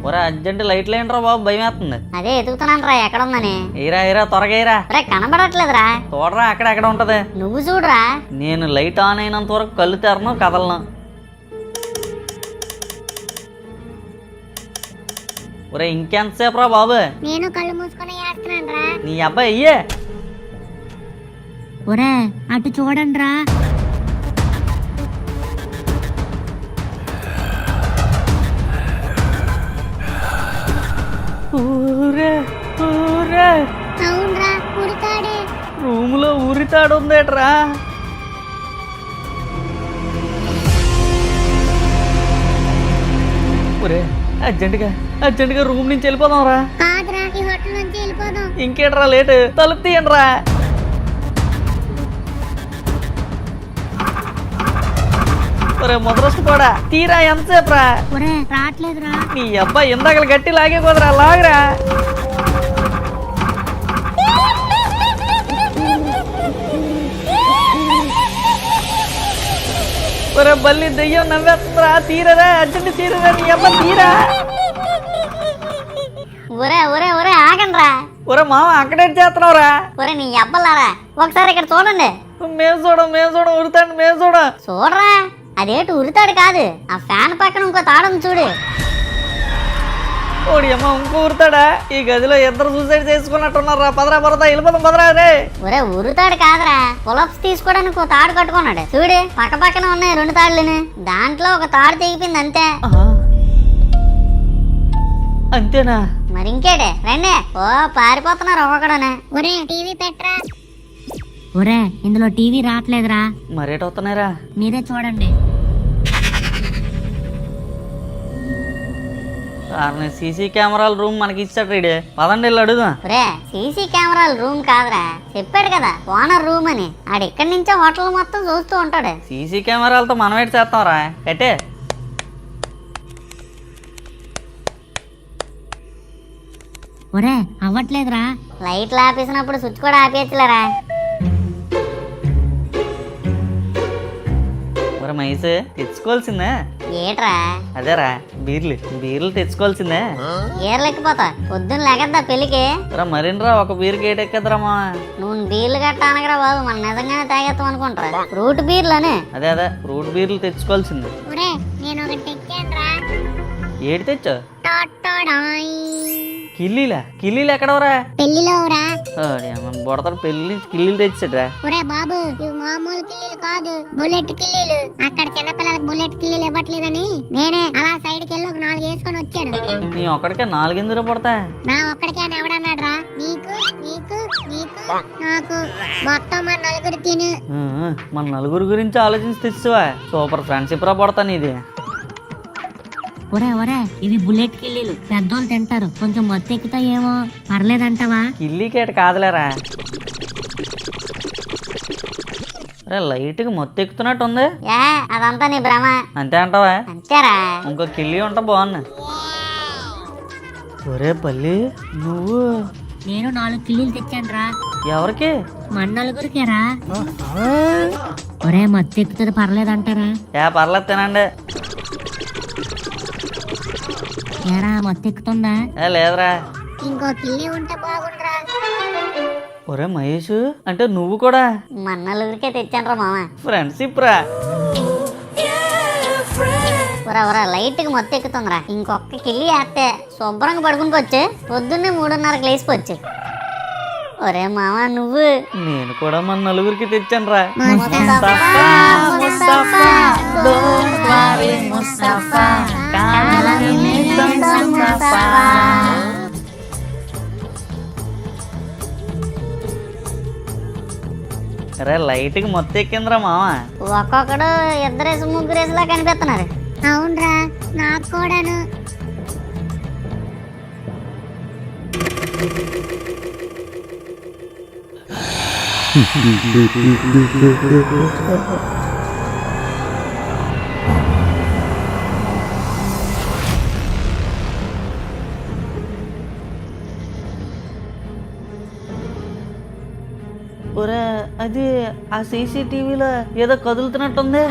ఒరే అర్జెంట్ లైట్లు ఏంట్రా బాబు, భయం వేస్తుంది. అదే ఎదుగుతున్నాను రా ఎక్కడుందని. ఏరా త్వరగా ఏరా. రే కనబడట్లేదురా. చూడరా అక్కడ ఉంటది. నువ్వు చూడరా. నేను లైట్ ఆన్ అయినంత వరకు కళ్ళు తెరను, కదలను. ఒరే ఇంకెంతసేపు రా బాబు. నేను కళ్ళు మూసుకొని వేస్తున్నాను రా. నీ అబ్బాయి అయ్యే. ఒరే అటు చూడండి రా. అవునరా ఉడతాడే. రూమ్ లో ఊరితాడు ఉందేట్రా. ఒరే అర్జెంటుగా రూమ్ నుంచి వెళ్ళిపోదాం రా. కాదురా ఈ హోటల్ నుంచి వెళ్ళిపోదాం. ఇంకేట్రా లేటు, తలుపు తీయండి రా. ఒరే ముద్రస్తు కూడా తీరా, ఎంతసేపు రా. ఒరే రావట్లేదురా. నీ అబ్బాయి ఇందాక గట్టి లాగే కుదరా, లాగరా. ఒరే బల్లి దెయ్యం నవ్వేస్తుందిరా, తీరరా అర్జెంట్ తీరరా. నీ అబ్బాయి తీరా. ఒరే ఆగండి రా. ఒరే మామ అక్కడే చేస్తున్నావురా. ఒరే నీ అబ్బలారా ఒకసారి ఇక్కడ చూడండి. మేము చూడం ఉరుతాండి, మేము చూడం. చూడరా, అదేటి ఉరితాడు కాదు, ఆ ఫ్యాన్ పక్కన ఇంకో తాడు చూడు. ఓడి అమ్మ ఇంకో ఉరుతాడా. ఈ గదిలో ఇద్దరు సూసైడ్ చేసుకున్నట్టున్నారా. పదరా వెళ్ళిపోదాం పదరా. రే ఒరే ఉరుతాడు కాదురా, పులప్స్ తీసుకోవడానికి ఒక తాడు కట్టుకున్నాడు చూడు. పక్క పక్కన ఉన్నాయి 2 తాడులని, దాంట్లో ఒక తాడు తెగిపోయింది అంతే. అంతేనా? మరి ఇంకేటే రండి. ఓ పారిపోతున్నారు ఒక్కొక్కడనే. ఒరే టీవీ పెట్టరా. ఒరే ఇందులో టీవీ రావట్లేదురా. మరేటవుతున్నారా? మీరే చూడండి. సీసీ కెమెరాల రూమ్ మనకి ఇచ్చాడు రీడే. పదండి వెళ్ళి అడుగుదాం. ఒరే సీసీ కెమెరాల రూమ్ కాదురా, చెప్పాడు కదా ఓనర్ రూమ్ అని. ఆడు ఇక్కడి నుంచే హోటల్ మొత్తం చూస్తూ ఉంటాడు. సీసీ కెమెరాలతో మనం ఏంటి చేస్తాంరా. కట్టే ఒరే అవ్వట్లేదురా. లైట్లు ఆపేసినప్పుడు స్విచ్ కూడా ఆపేయచ్చులేరా. మరి మైస్ తెచ్చుకోవాల్సిందే. ఏట్రా? అదేరా బీర్లు తెచ్చుకోవాల్సిందే. ఏర్లెక్కిపోతా పొద్దున్న లేకద్దా పెళ్లికి. మరినరా ఒక బీర్ గేట్ ఎక్కద్రమ్మా. నువ్వు బీర్లు గట్ట అనగరా బాబు, మనం నిజంగానే తాగేస్తాం అనుకుంటారా. ఫ్రూట్ బీర్లోనే. అదే ఫ్రూట్ బీర్లు తెచ్చుకోవాల్సిందే. ఒరే నేను ఒకటి తెచ్చాను రా. ఏడు తెచ్చా? టాటాడాయ్. కిల్లీలు ఎక్కడవరా? పెళ్లిలో రా. బొడతాడు పెళ్లి నుంచి కిల్లీలు తెచ్చాడ్రా. ఒరే బాబు ఇవి మామూలు కిల్లీలు కాదు, బుల్లెట్ కిల్లీలు. అక్కడ చిన్నపిల్లలకు బుల్లెట్ కిల్లీలు ఇవ్వట్లేదని నేనే అలా సైడ్కి వెళ్ళి ఒక 4 వేసుకొని వచ్చాను. నీ ఒక్కడికే 4 ఎందుకు పడతా? నా ఒక్కడికే అని ఎవడన్నాడు రా? నీకు నీకు నీకు నాకు మొత్తం మన 4 తిను. మన 4 గురించి ఆలోచించి తెచ్చువా. సూపర్ ఫ్రెండ్షిప్ రా పడతాను ఇది. ఒరే ఇవి బుల్లెట్ కిల్లీలు, పెద్దోళ్ళు తింటారు, కొంచెం మొత్తం ఎక్కుతాయేమో. పర్లేదంటావా? కిల్లీ కేట కాదులేరా. లైట్ గా మొత్తం ఎక్కుతున్నట్టు ఉంది. అదంతా నీ భ్రమ. అంతే అంటావా? అంతేరా. ఇంకో కిల్లీ ఉంటా బాగున్నా. ఒరే పల్లి నువ్వు. నేను 4 కిల్లీలు తెచ్చాను రా. ఎవరికి? మన 4గురికేరా. ఒరే మొత్తం ఎక్కుతుంది, పర్లేదంటారా? పర్లేదు తినండి. ఏరా మొత్తం ఎక్కుతుందా? లేదురా. ఇంకో కిల్లీ ఉంటే బాగుండ్రా. ఒరే మహేష్ అంటే నువ్వు కూడా? మన 4గురికే తెచ్చాను రా మామ. ఫ్రెండ్షిప్ రా. ఒరా లైట్ కి మొత్తం ఎక్కుతుందిరా. ఇంకొక కిల్లీ వేస్తే శుభ్రంగా పడుకునికొచ్చు, పొద్దున్నే 3:30కి లేచిపోవచ్చు. ఒరే మామ నువ్వు. నేను కూడా మన 4గురికి తెచ్చాను రా. అరే లైట్ కి మొత్తం ఎక్కిందిరా మామ. ఒక్కొక్కడు 2 3 లా కనిపిస్తున్నారు. అవునరా నాకు కూడాను. ఒరే అది ఆ సీసీటీవీలో ఏదో కదులుతున్నట్టుంది.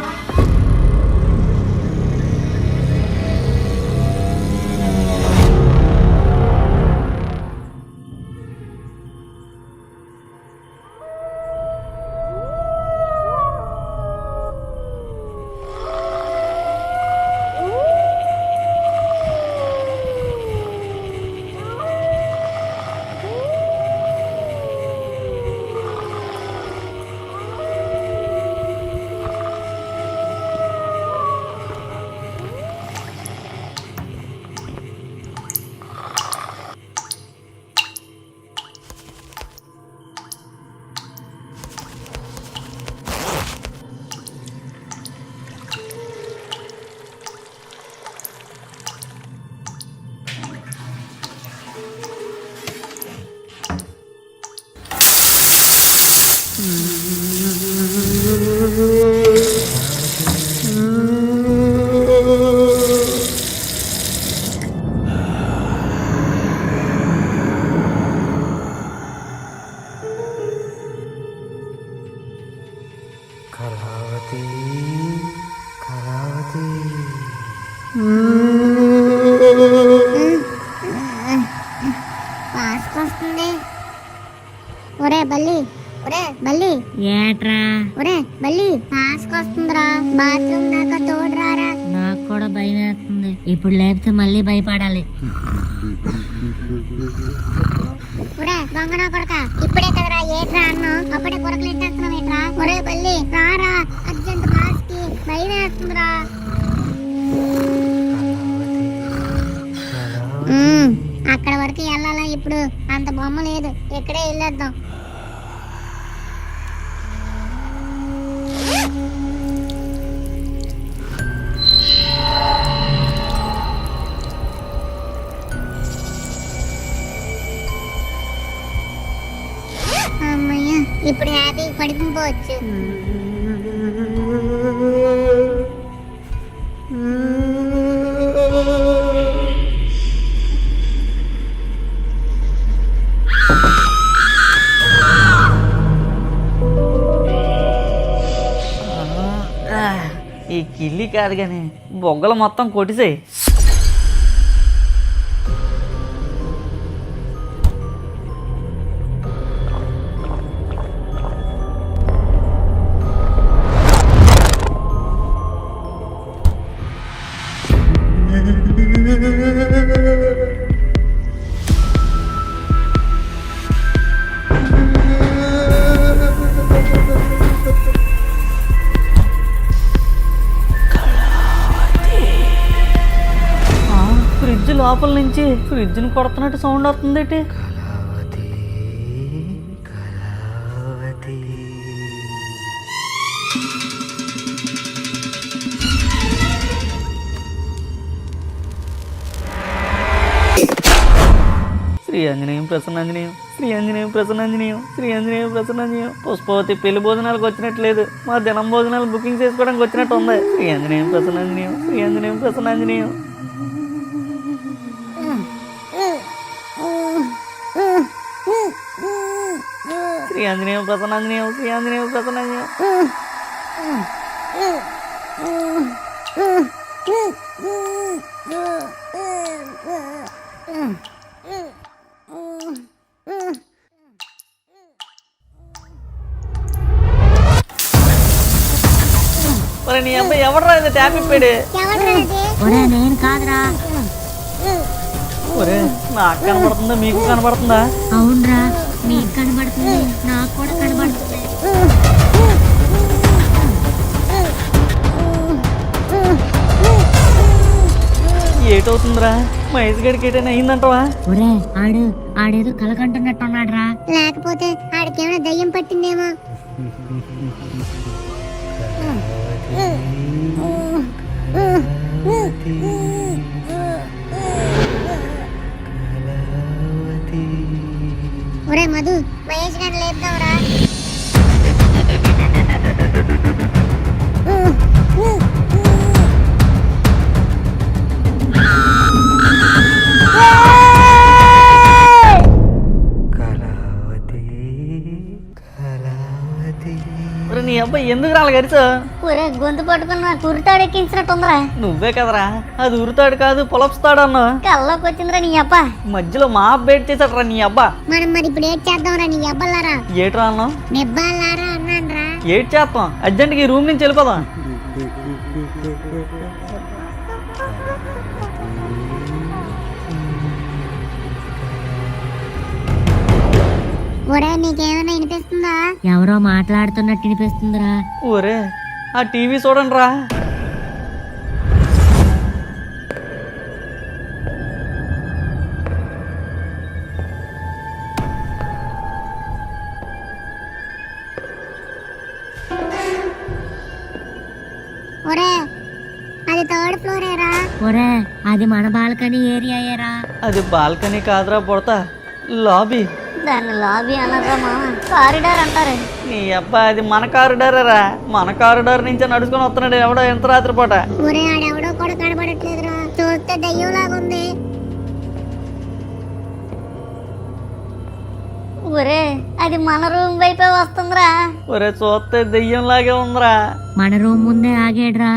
వాసన వస్తుంది. ఒరే బల్లి, ఒరే బల్లి, ఏట్రా? ఒరే బల్లి, వాసన వస్తుందిరా. బాత్రూమ్ దాకా తోడురారా. నాకు కూడా భయం వేస్తుంది. ఇప్పుడు లేకపోతే మళ్ళీ భయపడాలి. ఒరే దొంగనా కొడక, ఇప్పుడే కదరా ఏట్రా అన్నావు, అప్పుడే కొరకలు ఎట్టేస్తున్నావు ఏట్రా? ఒరే బల్లి రారా, అర్జెంట్ బాస్కి భయం వేస్తుందిరా. అక్కడ వరకు వెళ్ళాలా ఇప్పుడు? అంత బొమ్మ లేదు, ఇక్కడే వెళ్ళేద్దాం. అమ్మయ్య, ఇప్పుడు హ్యాపీ పడుకుపోవచ్చు. ఈ కిల్లి కాదు కానీ బొగ్గలు మొత్తం కొట్టిసాయి. ఫ్రిడ్జ్ లోపల నుంచి ఫ్రిడ్జ్ని కొడుతున్నట్టు సౌండ్ వస్తుంది ఏంటి? శ్రీ ఆంజనేయం ప్రసన్నాంజనేయం, శ్రీ ఆంజనేయం ప్రసన్నాంజనేయం, శ్రీ ఆంజనేయం ప్రసన్నాంజనేయం. పుష్పవతి పెళ్లి భోజనాలకు వచ్చినట్లేదు, మా దినం భోజనాలు బుకింగ్ చేసుకోవడానికి వచ్చినట్టు ఉంది. శ్రీ ఆంజనేయం ప్రసన్నాంజనేయం, శ్రీ ఆంజనేయం ప్రసన్నాంజనేయం. శ్రీ ఆంజనేయం ప్రసన్నాంజనేయం, శ్రీ ఆంజనేయం ప్రసన్నాంజనేయం. మరి నీ అబ్బాయి ఎవడరా ఇది ట్యాప్ ఇప్పాడు? ఎవడ్రా అది? ఒరే నేను కాదురా. ఒరే నాకు కనబడుతుందా మీకు కనబడుతుందా? అవునరా, నీకు కనబడుతుంది, నాకు కూడా కనబడుతుంది. ఏటవుతుందిరా? మహేష్ గడికి ఏటైనా అయిందంటవా? ఒరే ఆడేదో కలకంటున్నట్టున్నాడు రా. లేకపోతే ఆడికేమైనా దయ్యం పట్టిందేమో. ఒరే మధు, మహేష్ గారిని లేపుదాంరా. ఒరే నీ అబ్బాయి ఎందుకు రాలి గరిచో? ఒరే గొంతు పట్టుకున్న కురుతాడు ఎక్కించినట్టుందిరా. నువ్వే కదరా అది ఉరుతాడు కాదు పొలపుస్తాడు అన్నా. కల్లోకి వచ్చిందిరా నీ అబ్బా. మధ్యలో మా అబ్బాయి చేసాడరా నీ అబ్బా. మనం మరి ఇప్పుడు ఏడ్ చేద్దాంరా నీ అబ్బలారా? ఏట్రా అన్నావు? నిబ్బాలారా అన్నాన్రా. ఏడ్ చేస్తాం, అర్జెంట్గా ఈ రూమ్ నుంచి వెళ్ళిపోదాం. ఒరే నీకేమైనా వినిపిస్తుందా? ఎవరో మాట్లాడుతున్నట్టు వినిపిస్తుందిరా. ఒరే ఆ టీవీ చూడండి రా. ఒరే అది థర్డ్ ఫ్లోరేరా. ఒరే అది మన బాల్కనీ ఏరియా. అది బాల్కనీ కాదురా బుడతా, లాబీ దాన్ని లాబీ అనరా మామ, కారిడార్ అంటారు. నీ అబ్బా అది మన కారిడారా? మన కారిడార్ నుంచే నడుచుకొని వస్తున్నాడు ఎవడో ఎంత రాత్రిపూట. ఒరే ఆడెవడో కూడా కనబడట్లేదురా, చూస్తే దయ్యంలాగుంది. ఒరే అది మన రూమ్ వైపే వస్తుందిరా. ఒరే చూస్తే దెయ్యంలాగే ఉందిరా. మన రూమ్ ముందే ఆగాడ్రా.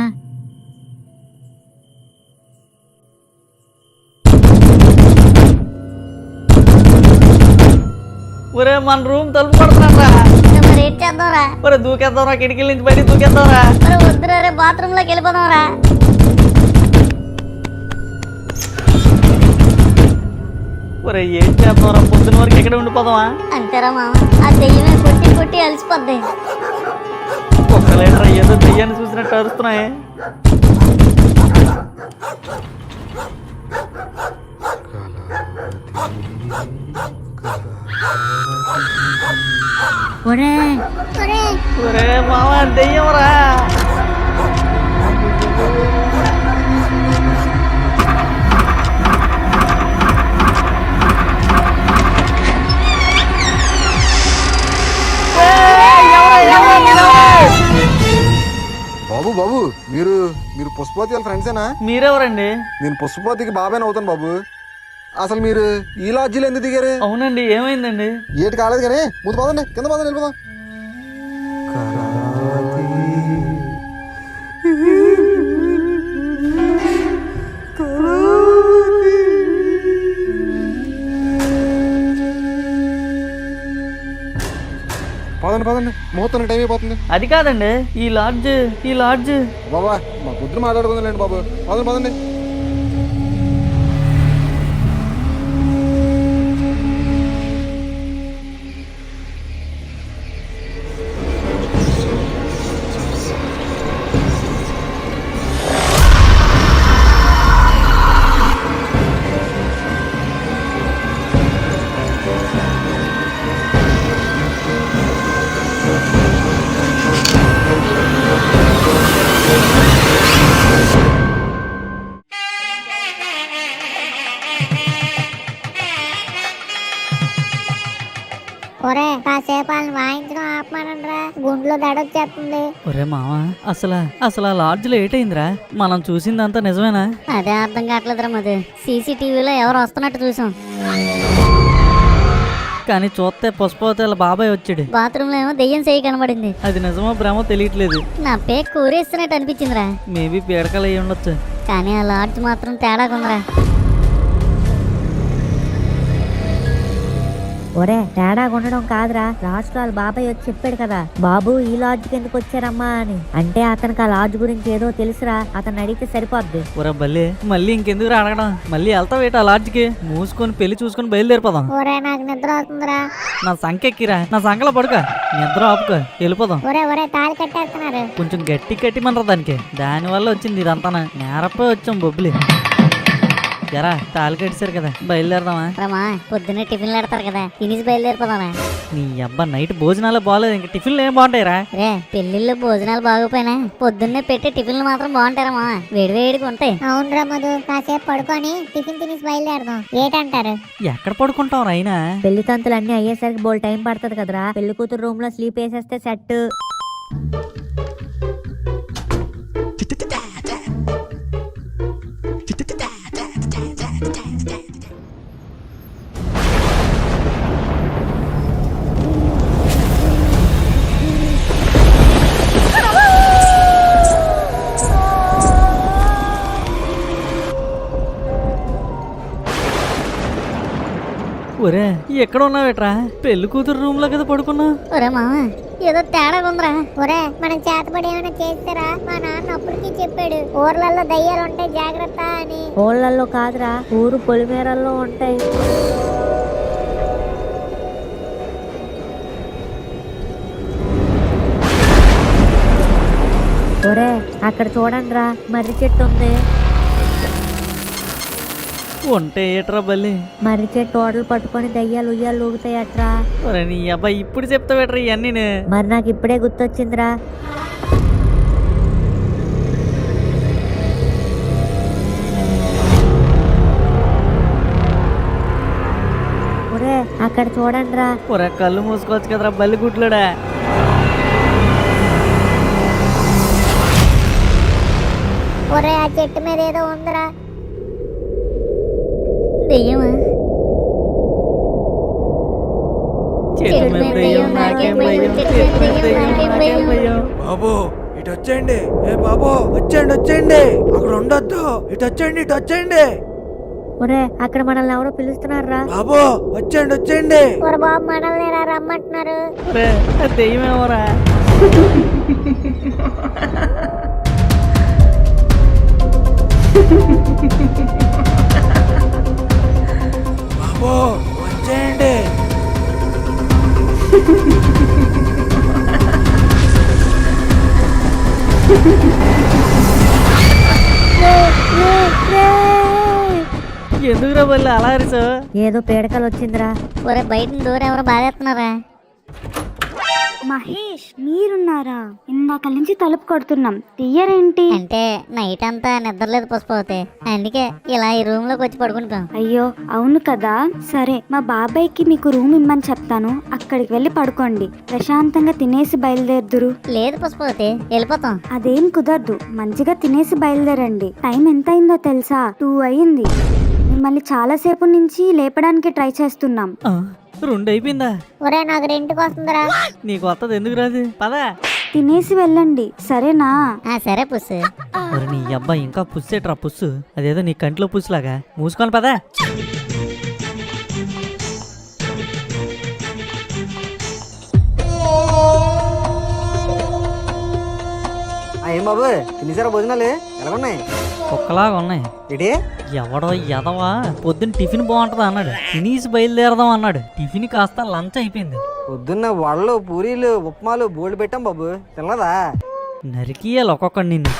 ఒరే మన రూమ్ తలుపు కొడుతున్నారా? మరి ఏం చేద్దాంరా? ఒరే దూకేద్దాంరా, కిటికీల నుంచి బయట దూకేద్దాంరా. ఒరే వద్దురా రే, బాత్రూమ్ లోకి వెళ్ళిపోదాంరా. ఒరే ఏం చేద్దాంరా, పొద్దున వరకు ఎక్కడ ఉండిపోదామా? అంతేరా మామ, ఆ దెయ్యమే కొట్టి కొట్టి అలసిపోద్ది. ఒక్క లీటర్ ఏదో దెయ్యాన్ని చూసినట్టు అరుస్తున్నాయి. ఒరే ఒరే ఒరే మామ దెయ్యంరా. బాబు బాబు మీరు మీరు పుష్పవతి వాళ్ళ ఫ్రెండ్సేనా? మీరెవరండి? నేను పుష్పవతికి బాబాయ్ అవుతాను బాబు. అసలు మీరు ఈ లాడ్జీలో ఎందుకు దిగారు? అవునండి, ఏమైందండి? ఏటి కాలేదు కానీ ముందు పదండి, కింద పదండి, వెళ్ళిపోదాం. పదండి పదండి, ముహూర్తానికి టైం అయిపోతుంది. అది కాదండి, ఈ లాడ్జ్ బాబా మా పొద్దున మాట్లాడుకుందండి బాబు. పదండి పదండి. ఒరే కాసేపు వాళ్ళని వాయించడం ఆపమానండ్రా, గుండెలో దడొచ్చేస్తుంది. ఒరే మామ అసలు ఆ లాడ్జ్లో ఏటైందిరా? మనం చూసిందంతా నిజమేనా? అదే అర్థం కావట్లేదురా మధు. సీసీటీవీలో ఎవరు వస్తున్నట్టు చూసాం, కానీ చూస్తే పుష్పవతి వాళ్ళ బాబాయ్ వచ్చాడు. బాత్రూమ్ లో ఏమో దెయ్యం చేయి కనబడింది. అది నిజమో భ్రమో తెలియట్లేదు. నా పేక్ కూరేస్తున్నట్టు అనిపించిందిరా. మేబీ పీడకలు అయ్యి ఉండొచ్చు. కానీ ఆ లాడ్జ్ మాత్రం తేడాకుందిరా. ఒరే తేడా ఉండడం కాదురా, లాస్ట్ వాళ్ళ బాబాయ్ వచ్చి చెప్పాడు కదా, బాబు ఈ లాడ్జ్కి ఎందుకు వచ్చారమ్మా అని. అంటే అతనికి ఆ లాడ్జ్ గురించి ఏదో తెలుసురా, అతను అడిగితే సరిపోద్ది. ఒరే బల్లి, మళ్ళీ ఇంకెందుకు అడగడం? మళ్ళీ వెళ్తావేట ఆ లాడ్జ్కి? మూసుకొని పెళ్లి చూసుకొని బయలుదేరిపోదాం. ఒరే నాకు నిద్ర వస్తుందిరా. నా సంఖ్య ఎక్కిరా, నా సంఖ్యలో పడుక, నిద్ర ఆపుకో, వెళ్ళిపోదాం. ఒరే ఒరే తాళి కట్టేస్తున్నారు. కొంచెం గట్టిమనరా దానికి. దానివల్ల వచ్చింది ఇదంతా. నేరపై వచ్చాం బొబ్బులి. ఎరా తాళి కట్టేశారు కదా, బయలుదేరదామా? రమా పొద్దున్నే టిఫిన్లు పెడతారు కదా, తినేసి బయలుదేరిపోదామా? నీ అబ్బా నైట్ భోజనాలు బాగలేదు, ఇంకా టిఫిన్లు ఏం బాగుంటాయిరా? రే పెళ్లిళ్ళు భోజనాలు బాగోపోయినా పొద్దున్నే పెట్టే టిఫిన్లు మాత్రం బాగుంటారమ్మా, వేడివేడిగా ఉంటాయి. అవునరా మధు, కాసేపు పడుకొని టిఫిన్ తినేసి బయలుదేరదాం. ఏటంటారు? ఎక్కడ పడుకుంటావు అయినా? పెళ్లి తంతులు అన్ని అయ్యేసరికి బోల్ టైం పడుతుంది కదరా. పెళ్లి కూతురు రూమ్ లో స్లీప్ వేసేస్తే సెట్. ఒరే ఎక్కడ ఉన్నావేట్రా? పెళ్లి కూతురు రూమ్ లో కదా పడుకున్నా. ఒరే మామ ఏదో తేడా ఉందిరా. ఒరే మనం చేతపడి ఏమైనా చేస్తారా? మా నాన్న అప్పటికి చెప్పాడు, ఊర్లలో దయ్యాలు ఉంటాయి జాగ్రత్త అని. ఊళ్ళల్లో కాదురా, ఊరు పొలిమేరల్లో ఉంటాయి. ఒరే అక్కడ చూడండి రా, మర్రి చెట్టు ఉంది. ఉంటే ఏట్రా బల్లి? మర్రి చెట్టు ఓడలు పట్టుకొని దయ్యాలు ఉయ్యాలు ఊగుతాయట్రా. ఒరే నీ అబ్బాయి ఇప్పుడు చెప్తావేట్రా ఇవన్నీ? మరి నాకు ఇప్పుడే గుర్తొచ్చిందిరా. ఒరే ఇక్కడ చూడండి రా. ఒరే కళ్ళు మూసుకోవచ్చు కదరా బల్లి గుట్లుడా. ఒరే ఆ చెట్టు మీద ఏదో ఉందిరా. దెయ్యమా? చెట్టు మీద దెయ్యం, నాకేం భయం, చెట్టు మీద దెయ్యం, నాకేం భయం. బాబు ఇటు వచ్చేయండి. ఏ బాబు వచ్చేయండి వచ్చేయండి, అక్కడ ఉండొద్దు. ఇటు వచ్చేయండి ఇటు వచ్చేయండి. ఒరే అక్కడ మనల్ని ఎవరో పిలుస్తున్నారా? బాబు వచ్చేయండి వచ్చేయండి. ఒరే బాబు మనల్ని రమ్మంటున్నారు. ఒరే అది దెయ్యమేమోరా. బాబు వచ్చేయండి. ఎందుకురా బల్లి అలా అరిచు? ఏదో పీడకలు వచ్చిందిరా. ఒరే బయట దూరం ఎవరో బాధేస్తున్నారా? మహేష్ మీరున్నారా? ఇందాక నుంచి తలుపు కొడుతున్నాం, తీయరేంటి? అంటే నైట్ అంతా నిద్రలేదు పుష్పవతి, అందుకే ఇలా ఈ రూమ్ లోకి వచ్చి పడుకుంటాం. అయ్యో అవును కదా. సరే మా బాబాయ్కి మీకు రూమ్ ఇమ్మని చెప్తాను, అక్కడికి వెళ్ళి పడుకోండి. ప్రశాంతంగా తినేసి బయలుదేరుదురు. లేదు పుష్పవతి, వెళ్ళిపోతాం. అదేం కుదరదు, మంచిగా తినేసి బయలుదేరండి. టైం ఎంత అయిందో తెలుసా? 2 అయింది. మిమ్మల్ని చాలాసేపు నుంచి లేపడానికి ట్రై చేస్తున్నాం. 2 అయిపోయిందా? ఒరే నాకు రెంట్కి వస్తుందిరా. నీకు వస్తుంది ఎందుకు రాదు? పదా. తినేసి వెళ్ళండి సరేనా? సరే పుస్సు. మరి నీ అబ్బాయి ఇంకా పుస్సేట్రా పుస్సు. అదేదో నీ కంట్లో పుస్సులాగా. మూసుకొని పదా. ఏం బాబు తినేసారా భోజనాలు? ఎలాగున్నాయి? కుక్కలాగా ఉన్నాయి. ఇటే ఎవడో ఎదవా పొద్దున్న టిఫిన్ బాగుంటది అన్నాడు, తినేసి బయలుదేరదాం అన్నాడు. టిఫిన్ కాస్త లంచ్ అయిపోయింది. పొద్దున్న వడలు పూరీలు ఉప్మాలు బోల్డ్ పెట్టాం బాబు, తినలేదా? నరికియాలి ఒక్కొక్కడి నిన్ను.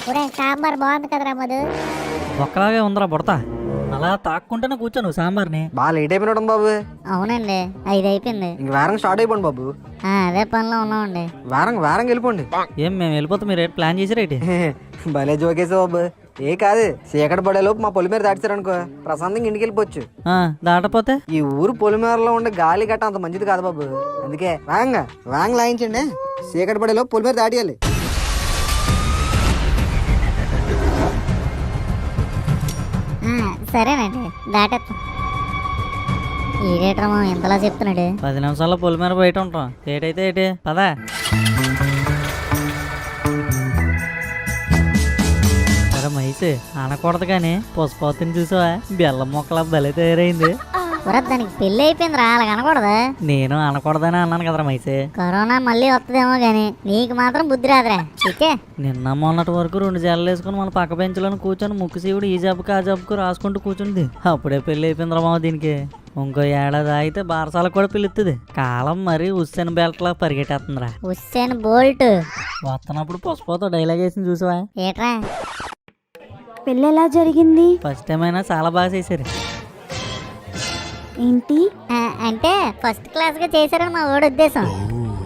ఒరే సాంబార్ బాగుంది కదరా మధు. ఒక్కలాగే ఉందరా బుడతా. అలా తాక్కుంటేనే కూర్చోను సాంబార్ని. బాగా లేట్ అయిపోయినాడు బాబు. అవునండి 5 అయిపోయింది. ఇంక వారం స్టార్ట్ అయిపోండి బాబు. అదే పనిలో ఉన్నామండి. వారం వెళ్ళిపోండి. ఏం మేము వెళ్ళిపోతాం, మీరు రేటు ప్లాన్ చేసి రేటి? భలే జోకేసా బాబు. ఏ కాదు, చీకటి పడేలోపు మా పొలిమేర దాటిచారనుకో ప్రశాంతంగా ఇంటికి వెళ్ళిపోవచ్చు. దాటపోతే ఈ ఊరు పొలిమేరలో ఉండే గాలి గట్ట అంత మంచిది కాదు బాబు. అందుకే వేగంగా లాయించండి, చీకటి పడేలోపు పొలిమేర దాటియాలి. సరేనండి దాటేస్తాం. ఈడేట్రమో ఎంతలా చెప్తున్నాడు. 10 నిమిషాల్లో పొలిమేర బయట ఉంటాం. ఏటైతే ఏటి పదా. సరే మైసి అనకూడదు కానీ పుష్పవతిని చూసావా? బెల్లం మొక్కల భలే తయారైంది. దానికి పెళ్లి అయిపోయిందిరా, అలా అనకూడదు. నేను అనకూడదని అన్నాను కదరా మైసి. కరోనా మళ్ళీ వస్తుందేమో గానీ నీకు మాత్రం బుద్ధి రాదురా. ఇచ్చే నిన్న మొన్నటి వరకు 2 జల్లు వేసుకుని మన పక్క బెంచ్లో కూర్చొని ముక్కుసీవుడు ఈ జబ్బుకి ఆ జబ్బుకు రాసుకుంటూ కూర్చుంది. అప్పుడే పెళ్లి అయిపోయిందిరా మామ దీనికి. ఇంకో ఏడాది అయితే బారసాలకు కూడా పిలుస్తుంది. కాలం మరి ఉస్సేన్ బెల్ట్ లా పరిగెట్టేస్తుందిరా. ఉస్సేన్ బోల్ట్ వస్తున్నప్పుడు పుష్పతో డైలాగ్ వేసింది చూసావా? ఏట్రా? పెళ్ళి ఎలా జరిగింది? ఫస్ట్ టైం అయినా చాలా బాగా చేశారు. ఏంటి? అంటే ఫస్ట్ క్లాస్ గా చేశారని మా వాడి ఉద్దేశం.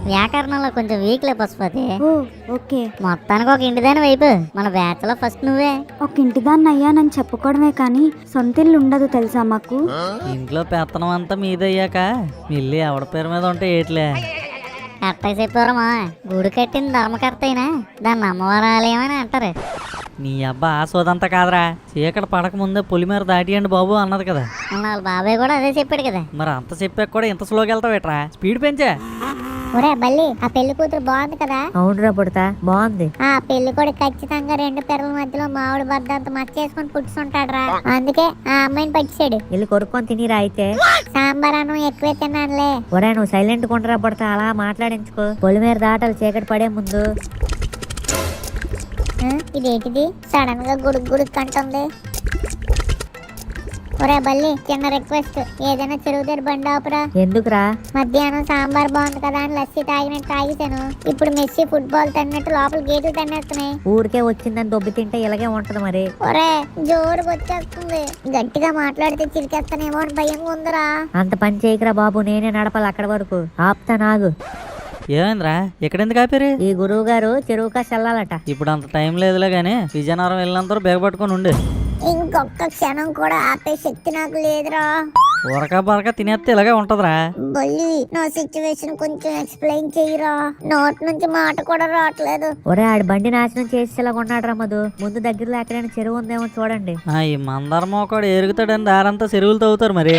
వ్యాకరణంలో కొంచెం వీక్ లే పుష్పతి. ఓ ఓకే. మొత్తానికి ఒక ఇంటిదాని వైపు మన బ్యాచ్ లో ఫస్ట్ నువ్వే. ఒక ఇంటిదాన్ని అయ్యానని చెప్పుకోవడమే కానీ సొంత ఇల్లు ఉండదు తెలుసా మాకు. ఇంట్లో పెత్తనం అంతా మీదయ్యాక మిల్లి ఎవడ పేరు మీద ఉంటే ఏట్లే. కరెక్ట్గా చెప్పారమ్మా. గుడి కట్టిన ధర్మకర్త అయినా దాన్ని అమ్మవారి ఆలయం అని అంటారు. నీ అబ్బా ఆ సోదంతా కాదురా. చీకటి పడక ముందే పొలిమేర దాటియండి బాబు అన్నది కదా. వాళ్ళ బాబాయ్ కూడా అదే చెప్పాడు కదా. మరి అంత చెప్పాక కూడా ఇంత స్లోకి వెళ్తావు ఏట్రా? స్పీడ్ పెంచే. ఒరే బల్లి, ఆ పెళ్లి కూతురు బాగుంది కదా? అవునురా పుడతా, బాగుంది. ఆ పెళ్లి కూడా ఖచ్చితంగా 2 పిల్లల మధ్యలో మామిడి బద్దంత మచ్చేసుకొని పుట్టుకుంటాడురా. అందుకే ఆ అమ్మాయిని పట్టించాడు. వెళ్ళి కొరుక్కొని తినిరా అయితే. సాంబార్ అన్నం ఎక్కువే తిన్నానులే. ఒరే నువ్వు సైలెంట్ కొంటరా పుడతా, అలా మాట్లాడించుకో. పొలిమేర దాటాలి చీకటి పడే ముందు. ఇదేంటిది సడన్ గా గుడుగు గుడుగు అంటుంది? ఒరే బల్లి, చిన్న రిక్వెస్ట్, ఏదైనా చెరువు దగ్గర బండి ఆపురా. ఎందుకురా? మధ్యాహ్నం సాంబార్ బాగుంది కదా అని లస్సీ తాగినట్టు తాగిసాను. ఇప్పుడు మెస్సీ ఫుట్బాల్ తన్నట్టు లోపల గేట్లు తన్నేస్తున్నాయి. ఊరికే వచ్చిందని దొబ్బి తింటే ఇలాగే ఉంటది మరి. ఒరే జోరుగా వచ్చేస్తుంది. గట్టిగా మాట్లాడితే చిరికేస్తానేమో అని భయంగా ఉందిరా. అంత పని చేయకురా బాబు, నేనే నడపాలి అక్కడ వరకు. ఆపుతా నాగు. ఏమైందిరా? ఎక్కడెందుకు ఆపారు? ఈ గురువు గారు చెరువు కాసి వెళ్ళాలట. ఇప్పుడు అంత టైం లేదులే గానీ విజయనగరం వెళ్ళినంత బేగ పట్టుకొని ఉండే. ఇంకొక క్షణం కూడా ఆపే శక్తి నాకు లేదురా. ఊరక బరక తినేస్తే ఇలాగే ఉంటదిరా. బల్లి నా సిచ్యువేషన్ కొంచెం ఎక్స్ప్లెయిన్ చెయ్యరా, నోట్ నుంచి మాట కూడా రావట్లేదు. ఒరే ఆడి బండి నాశనం చేసేలా కొన్నాడు రా మధు. ముందు దగ్గరలో ఎక్కడైనా చెరువు ఉందేమో చూడండి. ఈ మందర మోకాడు ఎరుగుతాడని దారంతా చెరువులు తవ్వుతారు మరి.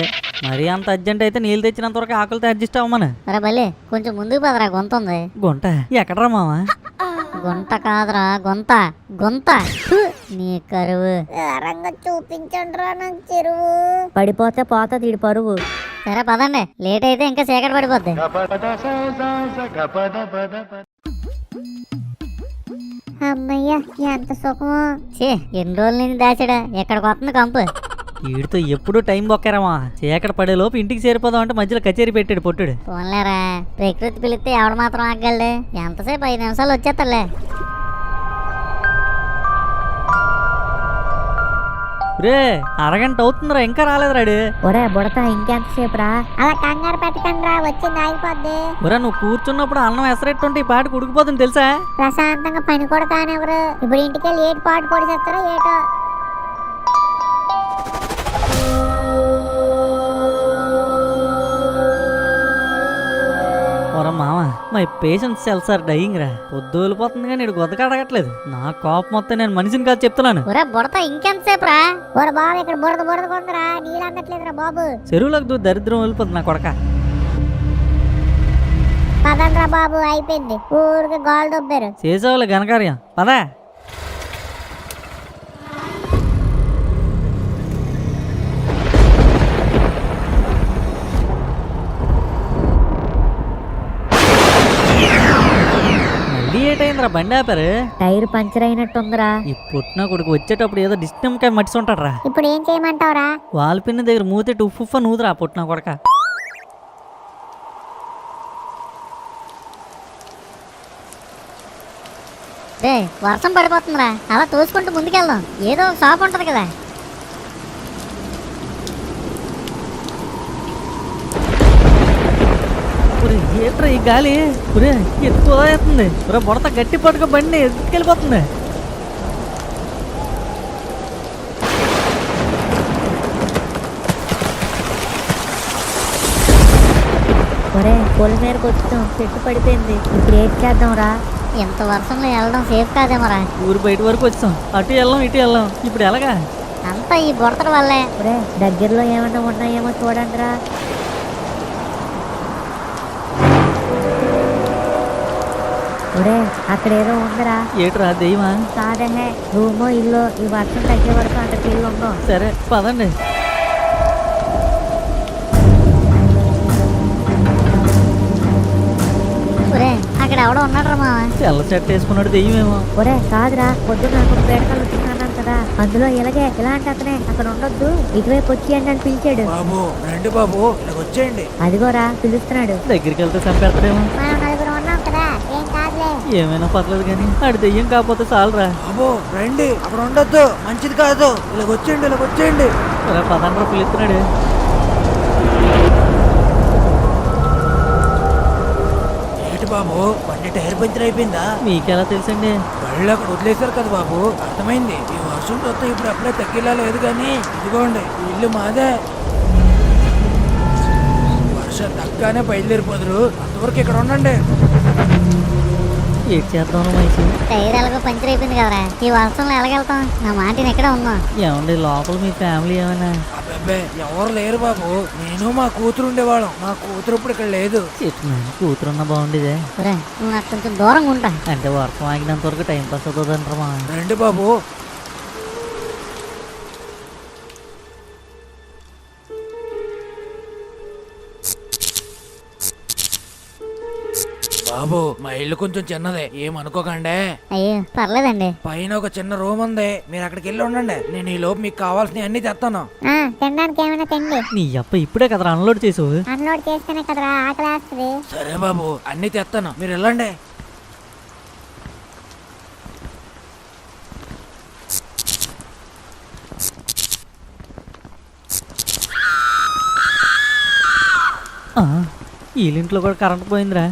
మరీ అంత అర్జెంట్ అయితే నీళ్ళు తెచ్చినంత వరకు ఆకలితో అడ్జస్ట్ అవ్వమని. ఒరే బల్లి కొంచెం ముందుకు పదరా, గొంత ఉంది. గుంట ఎక్కడరా మామ? గుంట కాదురా గొంత, గొంత. ఫు, నీ కరువు. రంగా చూపించండి రా నాకు చెరువు. పడిపోతే పోతా తీడి పరువు. సరే పదండి, లేట్ అయితే ఇంకా చీకటి పడిపోద్ది. అమ్మయ్య ఎంత సుఖమో. చే ఎన్ని రోజుల నుంచి దాచాడా, ఎక్కడికి వస్తుంది కంపు. వీడితో ఎప్పుడు టైం బొక్కారమ్మా. చీకటి పడేలోపు ఇంటికి చేరిపోదాం అంటే మధ్యలో కచేరీ పెట్టాడు పొట్టుడు. పోన్లేరా, ప్రకృతి పిలిస్తే ఎవడు మాత్రం ఆగలడు. ఎంతసేపు 5 నిమిషాలు వచ్చేస్తాలే. రే అరగంట అవుతుందిరా, ఇంకా రాలేదురాడు. ఒరే బుడతా ఇంకెంతసేపు రా. అలా కంగారు పెట్టకండి రా, వచ్చింది ఆగిపోద్ది. ఒరే నువ్వు కూర్చున్నప్పుడు అన్నం ఎసరెట్టుంటే ఈ పాటికి ఉడికిపోతుంది తెలుసా. ప్రశాంతంగా పని కూడా కానివ్వరు. ఇప్పుడు ఇంటికి వెళ్ళి ఏటి పాటు పొడి చేస్తారో ఏటో. ఒరే మామ my patient cells are dying రా. పొద్దు వెళ్ళిపోతుంది కానీ ఇటు గొద్దక అడగట్లేదు. నా కోపం మొత్తం నేను మనిషిని కాదు చెప్తున్నాను. ఒరే బుడతా ఇంకెంతసేపు రా. ఒరే బాబు ఇక్కడ బురద బురద కొందరా, నీళ్ళు అందట్లేదురా బాబు. చెరువులకు దరిద్రం వెళ్ళిపోతుంది నా కొడక. పదండ్రా బాబు, అయిపోయింది. ఊరికి గోల్ దొబ్బారు. చేసేవాళ్ళు ఘనకార్యం పదా. మళ్ళీ ఏటైందిరా బండి ఆపారు? టైర్ పంచర్ అయినట్టుందిరా. ఈ పుట్టిన కొడుకు వచ్చేటప్పుడు ఏదో డిస్టంకాయ మట్టిసి ఉంటాడు రా. ఇప్పుడు ఏం చేయమంటావురా? వాల్ పిన్ దగ్గర మూతి ఉఫ్ఫ నూదురా పుట్టిన కొడక. రే వర్షం పడిపోతుందిరా, అలా తోసుకుంటూ ముందుకెళ్దాం. ఏదో ఒక షాప్ ఉంటది కదా. ఏట్రా ఈ గాలి ఎక్కువ అవుతుంది. బుడత గట్టి పట్టుక బండి ఎత్తుకెళ్ళిపోతుంది. ఒరే పొల మేరకు వచ్చాం, చెట్టు పడిపోయింది. ఇప్పుడు ఏం చేద్దాం రా? ఎంత వర్షంలో వెళ్ళడం సేఫ్ కాదేమోరా. ఊరు బయట వరకు వచ్చాం, అటు వెళ్ళాం ఇటు వెళ్ళాం. ఇప్పుడు ఎలాగా? అంతా ఈ బుడతల వల్లే. ఒరే దగ్గరలో ఏమన్నా ఉన్నాయేమో చూడండి రా. ఒరే అక్కడ ఏదో ఉందిరా. ఏట్రా దెయ్యమా? కాదే, రూమో ఇల్లు. ఈ వర్షం తగ్గే వరకు అక్కడికి ఇల్లు ఉందో. సరే పదండి. ఒరే అక్కడ ఎవడో ఉన్నాడు రా మావా. తెల్ల చెట్టు వేసుకున్నాడు దెయ్యమేమో. ఒరే కాదురా, పొద్దున్న నాకు పేడకలు వచ్చినాను కదా, అందులో ఇలాగే ఇలాంటి అతనే అక్కడ ఉండొద్దు, ఇటువైపు వచ్చేయండి అని పిలిచాడు. బాబు రండి బాబు, ఇలా వచ్చేయండి. అదిగోరా పిలుస్తున్నాడు. దగ్గరికి వెళ్తే చంపేస్తాడేమో. మనం నలుగురు ఉన్నాం కదా, ఏం కాదులే. ఏమైనా పర్లేదు కానీ ఆడి దెయ్యం కాకపోతే చాలరా. బాబు రండి, అక్కడ ఉండొద్దు, మంచిది కాదు. ఇలా వచ్చేయండి, ఇలా వచ్చేయండి. పదండ్రా పిలుస్తున్నాడు. ఏంటి బాబు, బండి టైర్ పంచర్ అయిపోయిందా? మీకెలా తెలుసండి? బళ్ళు అక్కడ వదిలేశారు కదా బాబు, అర్థమైంది. ఈ వర్షం చూస్తే ఇప్పుడు అప్పుడే తగ్గిలా లేదు కానీ ఇదిగోండి ఈ ఇల్లు మాదే. వర్షం తగ్గానే బయలుదేరిపోదురు, అంతవరకు ఇక్కడ ఉండండి. ఏడ్ చేద్దాం మనిషి. టైర్ ఎలాగో పంచర్ అయిపోయింది కదరా, ఈ వర్షంలో ఎలాగెళ్తాం? నా మాటిని ఎక్కడ ఉన్నాం. ఏమండి లోపల మీ ఫ్యామిలీ ఏమైనా? అబ్బాయి ఎవరు లేరు బాబు, నేను మా కూతురు ఉండేవాళ్ళం. మా కూతురు ఇప్పుడు ఇక్కడ లేదు. చెప్తున్నాను కూతురున్న బాగుండేదే. ఒరే నువ్వు నాకు కొంచెం దూరంగా ఉంటా. అంటే వర్షం ఆగినంత వరకు టైం పాస్ అవుతుందంటారా? రండి బాబు. బాబు మా ఇల్లు కొంచెం చిన్నదే, ఏమనుకోకండి. అయ్యో పర్లేదండి. పైన ఒక చిన్న రూమ్ ఉంది, మీరు అక్కడికి వెళ్ళి ఉండండి. నేను ఈ లోపు మీకు కావాల్సినవి అన్ని తెస్తాను. తినడానికి ఏమైనా తిండి. నీ అప్ప ఇప్పుడే కదరా అన్లోడ్ చేసావు. అన్లోడ్ చేస్తేనే కదరా ఆకలి వేస్తుంది. సరే బాబు అన్ని తెస్తాను, మీరు వెళ్ళండి. వీళ్ళింట్లో కూడా కరెంట్ పోయిందిరా.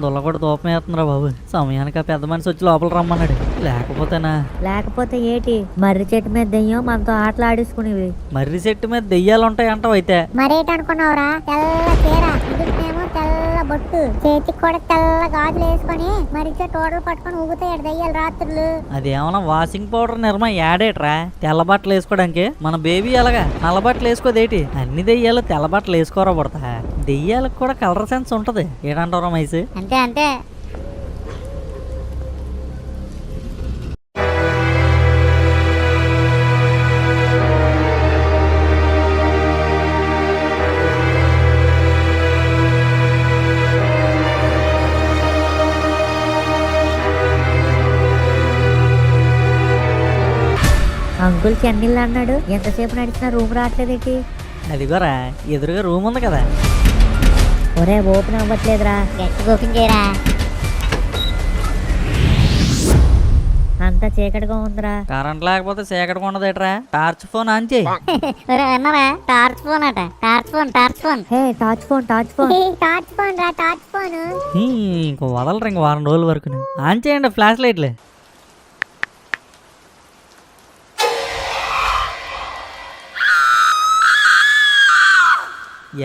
దుల్లగొడ దూపం వేస్తుందిరా బాబు. సమయానికి ఆ పెద్ద మనిషి వచ్చి లోపల రమ్మన్నాడు. లేకపోతేనా లేకపోతే ఏటి మర్రి చెట్టు మీద దెయ్యం మనతో ఆటలు ఆడేసుకునేవి. మర్రి చెట్టు మీద దెయ్యాలు ఉంటాయి అంటావు అయితే. మరేటనుకున్నావురా? తెల్ల చీర, ఇదినేమో తెల్ల బొట్టు, చేతికి కూడా తెల్ల గాజులు వేసుకొని మరిచే టోటలు పట్టుకొని ఊగుతాయి దయ్యాలు రాత్రులు. అదేమన్నా వాషింగ్ పౌడర్ నిర్మా యాడేట్రా తెల్ల బట్టలు వేసుకోవడానికి. మన బేబీ ఎలాగా నల్ల బట్టలు వేసుకోదేటి? అన్ని దెయ్యాలు తెల్ల బట్టలు వేసుకోరా పడతా. దెయ్యాలకు కూడా కలర్ సెన్స్ ఉంటది. ఏడంటారా మైసు? అంతే అంతే. అంకుల్ చెన్నీళ్ళు అన్నాడు, ఎంతసేపు నడిచినా రూమ్ రావట్లేదేటి? అదిగోరా ఎదురుగా రూమ్ ఉంది కదా. ఒరే ఓపెన్ అవ్వట్లేదురా. గట్టిగా ఓపెన్ చేయరా. అంతా చీకటిగా ఉందిరా. కరెంట్ లేకపోతే చీకటిగా ఉండదేట్రా. టార్చ్ ఫోన్ ఆన్ చేయి. ఒరే విన్నారా? టార్చ్ ఫోన్ అట. Torch phone, torch phone. Hey torch phone, torch phone. Torch phone రా, టార్చ్ ఫోన్. ఇంకో వదలరు ఇంక వారం రోజుల వరకు. ఆన్ చేయండి ఫ్లాష్ లైట్లు.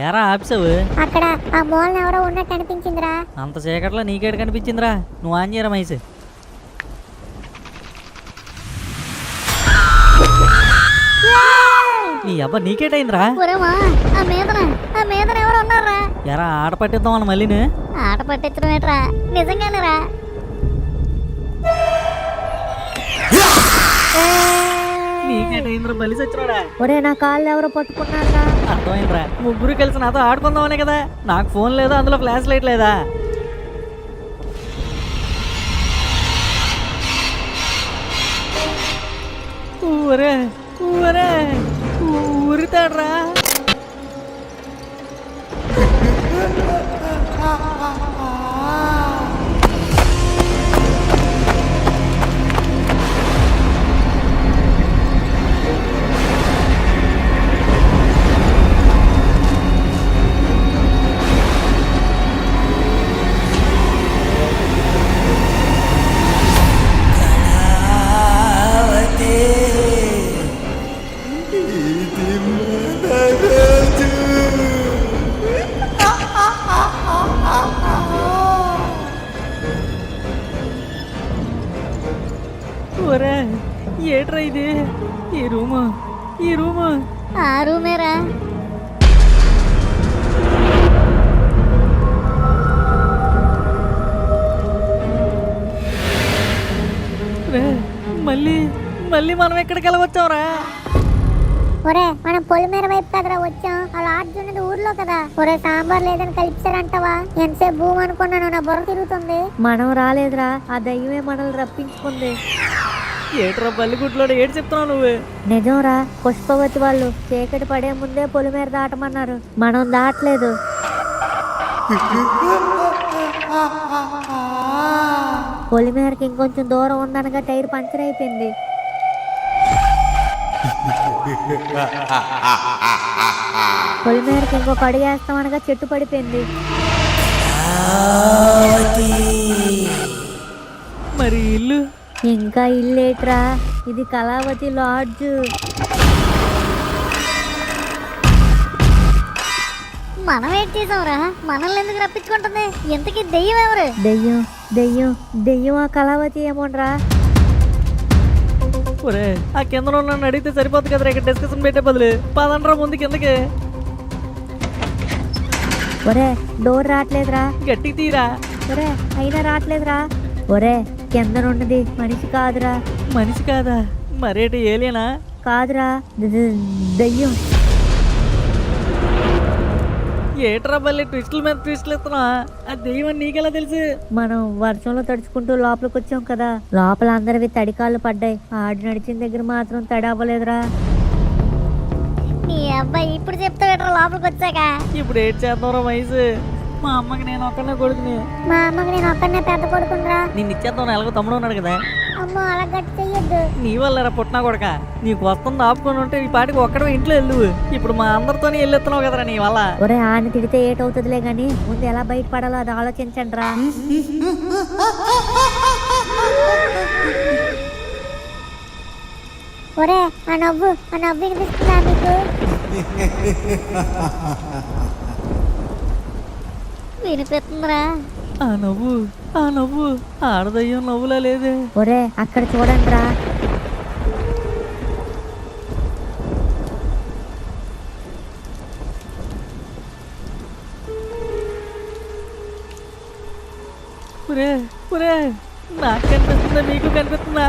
ఏరా ఆపిసావు? అక్కడ ఆ మూలన ఎవరో ఉన్నట్టు అనిపించిందిరా. అంత చీకట్లో నీకేడు కనిపించిందిరా? నువ్వు ఆన్ చేయరా మైసు. నీ అబ్బా నీకేటైందిరా? ఒరేమా, ఆ మీదన ఎవరు ఉన్నారా? ఎరా ఆట పట్టిద్దాం అని మళ్ళీని. ఆట పట్టించడం ఏంట్రా? నిజంగానేరా. నీకేటైందిరా బలి సచ్చినాడా? ఒరే నా కాళ్ళు ఎవరో పట్టుకున్నారా? అర్థమైందిరా. ముగ్గురు కలిసి నాతో ఆడుకుందామనే కదా. నాకు ఫోన్ లేదా, అందులో ఫ్లాష్ లైట్ లేదా? ఊరే ఊరే ఊరుతాడ్రా. ఒరే ఏట్రా ఇది? ఈ రూము ఆ రూమేరా. మళ్ళీ మనం ఎక్కడికి వెళ్ళవచ్చావురా? ఒరే మనం పొలిమేర వైపు కదరా వచ్చాం. ఆ లాడ్జ్ ఉన్నది ఊర్లో కదా. ఒరే సాంబార్ లేదని కలిపారంటావా? ఎంతసేపు భూమి అనుకున్నాను, నా బుర్ర తిరుగుతుంది. మనం రాలేదురా, ఆ దయ్యమే మనల్ని రప్పించుకుంది. ఏట్రా బల్లిగుడ్లో ఏడు చెప్తున్నావు నువ్వు? నిజంరా, పుష్పవతి వాళ్ళు చీకటి పడే ముందే పొలిమేర దాటమన్నారు. మనం దాటలేదు. పొలిమేరకి ఇంకొంచెం దూరం ఉందనగా టైర్ పంచర్ అయిపోయింది. పొలిమేరకి ఇంకొక అడుగు వేస్తామనగా చెట్టు పడిపోయింది. మరి ఇల్లు? ఇంకా ఇల్లేట్రా, ఇది కళావతి లాడ్జ్. మనం ఏం చేసావురా? మనల్ని ఎందుకు రప్పించుకుంటుంది? ఎంతకి దెయ్యం ఎవరు? దెయ్యం దెయ్యం దెయ్యం ఆ కళావతి ఏమోనరా. ఒరే ఆ కింద నన్ను అడిగితే సరిపోతుంది కదరా, ఇక్కడ డిస్కషన్ పెట్టే బదులు పదండ్రా ముందు కిందకి. ఒరే డోర్ రావట్లేదురా. గట్టి తీరా. ఒరే అయినా రావట్లేదురా. ఒరే కింద ఉన్నది మనిషి కాదురా. మనిషి కాదా? మరేటి ఏలియనా? కాదురా, దెయ్యం. ఏట్రా బల్లి ట్విస్టుల మీద ట్విస్టులు ఇస్తున్నా? ఆ దెయ్యం నీకెలా తెలుసు? మనం వర్షంలో తడుచుకుంటూ లోపలికి వచ్చాం కదా. లోపల అందరివి తడికాళ్ళు పడ్డాయి. ఆడి నడిచిన దగ్గర మాత్రం తడి అవ్వలేదురా. నీ అబ్బాయి ఇప్పుడు చెప్తావేట్రా లోపలికి వచ్చాక? ఇప్పుడు ఏడ్ చేద్దాంరా మైసు. మా అమ్మకి నేను ఒక్కనే కొడుకుని. మా అమ్మకి నేను ఒక్కనే పెద్ద కొడుకుండ్రా. నిన్ను ఇచ్చేద్దాం, ఎలాగో తమ్ముడు ఉన్నాడు కదా. అమ్మో అలా గట్టి చెయ్యొద్దు. నీ వల్లరా పుట్టినా కొడక. నీకు వస్తుంది ఆపుకొని ఉంటే ఈ పాటికి ఒక్కడే ఇంట్లో వెళ్ళు. ఇప్పుడు మా అందరితోనే వెళ్ళెత్తున్నావు కదరా నీ వల్ల. ఒరే ఆయన తిడితే ఏటవుతుందిలే గాని ముందు ఎలా బయటపడాలో అది ఆలోచించండి రా. ఒరే ఆ నవ్వు వినిపిస్తుందా మీకు? వినిపిస్తుందిరా. ఆ నవ్వు ఆడదయ్యం నవ్వులా లేదే. ఒరే అక్కడ చూడండి రా. ఒరే నాకు కనిపిస్తుందా, నీకు కనిపిస్తుందా?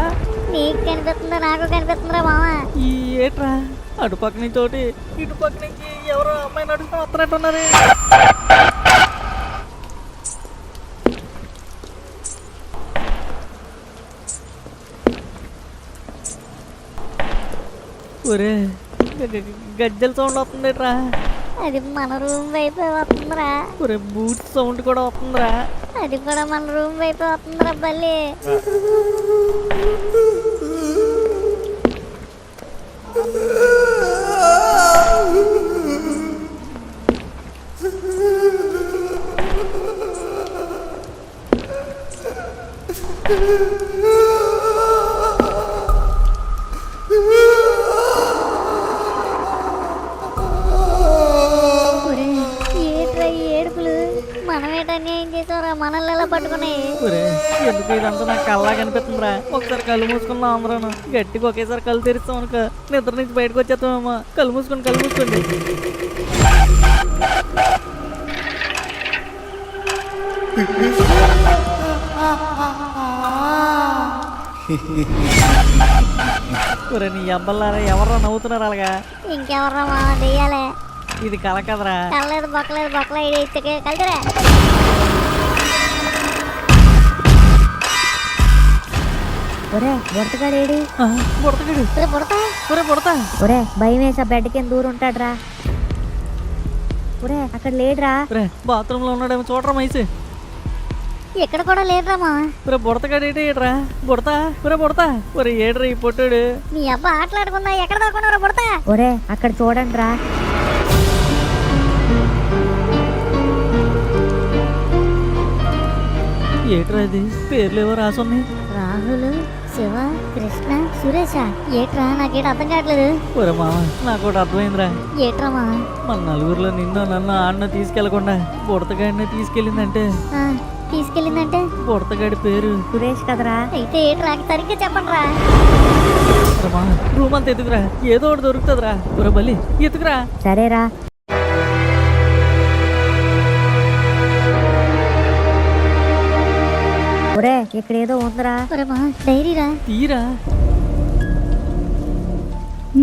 నీకు కనిపిస్తుందా, నాకు కనిపిస్తుందిరా మామ. ఈ ఏట్రా అటుపక్క నుంచి ఒకటి ఇటుపక్క నుంచి ఎవరో అమ్మాయి నడుస్తూ వస్తున్నట్టున్నారు. ఒరే గజ్జల సౌండ్ వస్తుందేట్రా. అది మన రూమ్ వైపు వస్తుందిరా. ఒరే బూట్ సౌండ్ కూడా వస్తుందిరా. అది కూడా మన రూమ్ వైపు వస్తుందిరా బల్లి. ఏట్రా ఈ ఏడుపులు? మనమేటన్నీ ఏం చేసావురా, మనల్ని ఎలా పట్టుకున్నాయి? ఒరే ఎందుకు ఇదంతా నాకు కల్లా కనిపిస్తుందిరా. ఒకసారి కళ్ళు మూసుకున్నాం అందరూ. గట్టిగా ఒకేసారి కళ్ళు తెరిస్తాం అనుకో నిద్ర నుంచి బయటకు వచ్చేస్తామేమో. కళ్ళు మూసుకోండి. ఒరే నీ అబ్బల్లారా ఎవర్రా నవ్వుతున్నారు అలాగా? ఇంకెవర్రా మామ దెయ్యాలే. ఇది కల కదరా. కలలేదు బొక్కలేదు ఇచ్చకే కలిదిరా. ఒరే బుడతగాడేడి? బుడతగాడు. బుడతా. ఒరే భయం వేసా బెడ్ కింద దూరం ఉంటాడురా. ఒరే అక్కడ లేడురా. బాత్రూమ్ లో ఉన్నాడేమో చూడరా మైసి. ఇక్కడ కూడా లేడురా మామ. బుడతగాడు ఏడ్రా. బుడతా. ఒరే ఏడ్రా ఈ పొట్టాడు. మీ అబ్బా ఆటలాడుకుందా ఎక్కడ దాక్కున్నారా బుడతా? ఒరే అక్కడ చూడండి రా. ఏట్రా ఇది పేర్లు ఏవో రాసున్నాయి. రాహుల్, శివ, కృష్ణ, సురేష. ఏట్రా నాకేట అర్థం కావట్లేదు. ఒరే మామ నాకు ఒకటి అర్థమైందిరా. ఏట్రా మామ? మన నలుగురిలో నిన్ను నన్ను ఆడిన తీసుకెళ్లకుండా బుడతగాడిని తీసుకెళ్ళిందంటే బుడతగాడి పేరు సురేష్ కదరా? అయితే ఏట్రా సరిగ్గా చెప్పండి రా. రూమ్ అంతా ఎదుగురా, ఏదో ఒకటి దొరుకుతుందిరా. ఒరే బలి ఎత్తుకురా. సరేరా. ఒరే ఇక్కడ ఏదో ఉందిరా. డైరీరా. తీరా.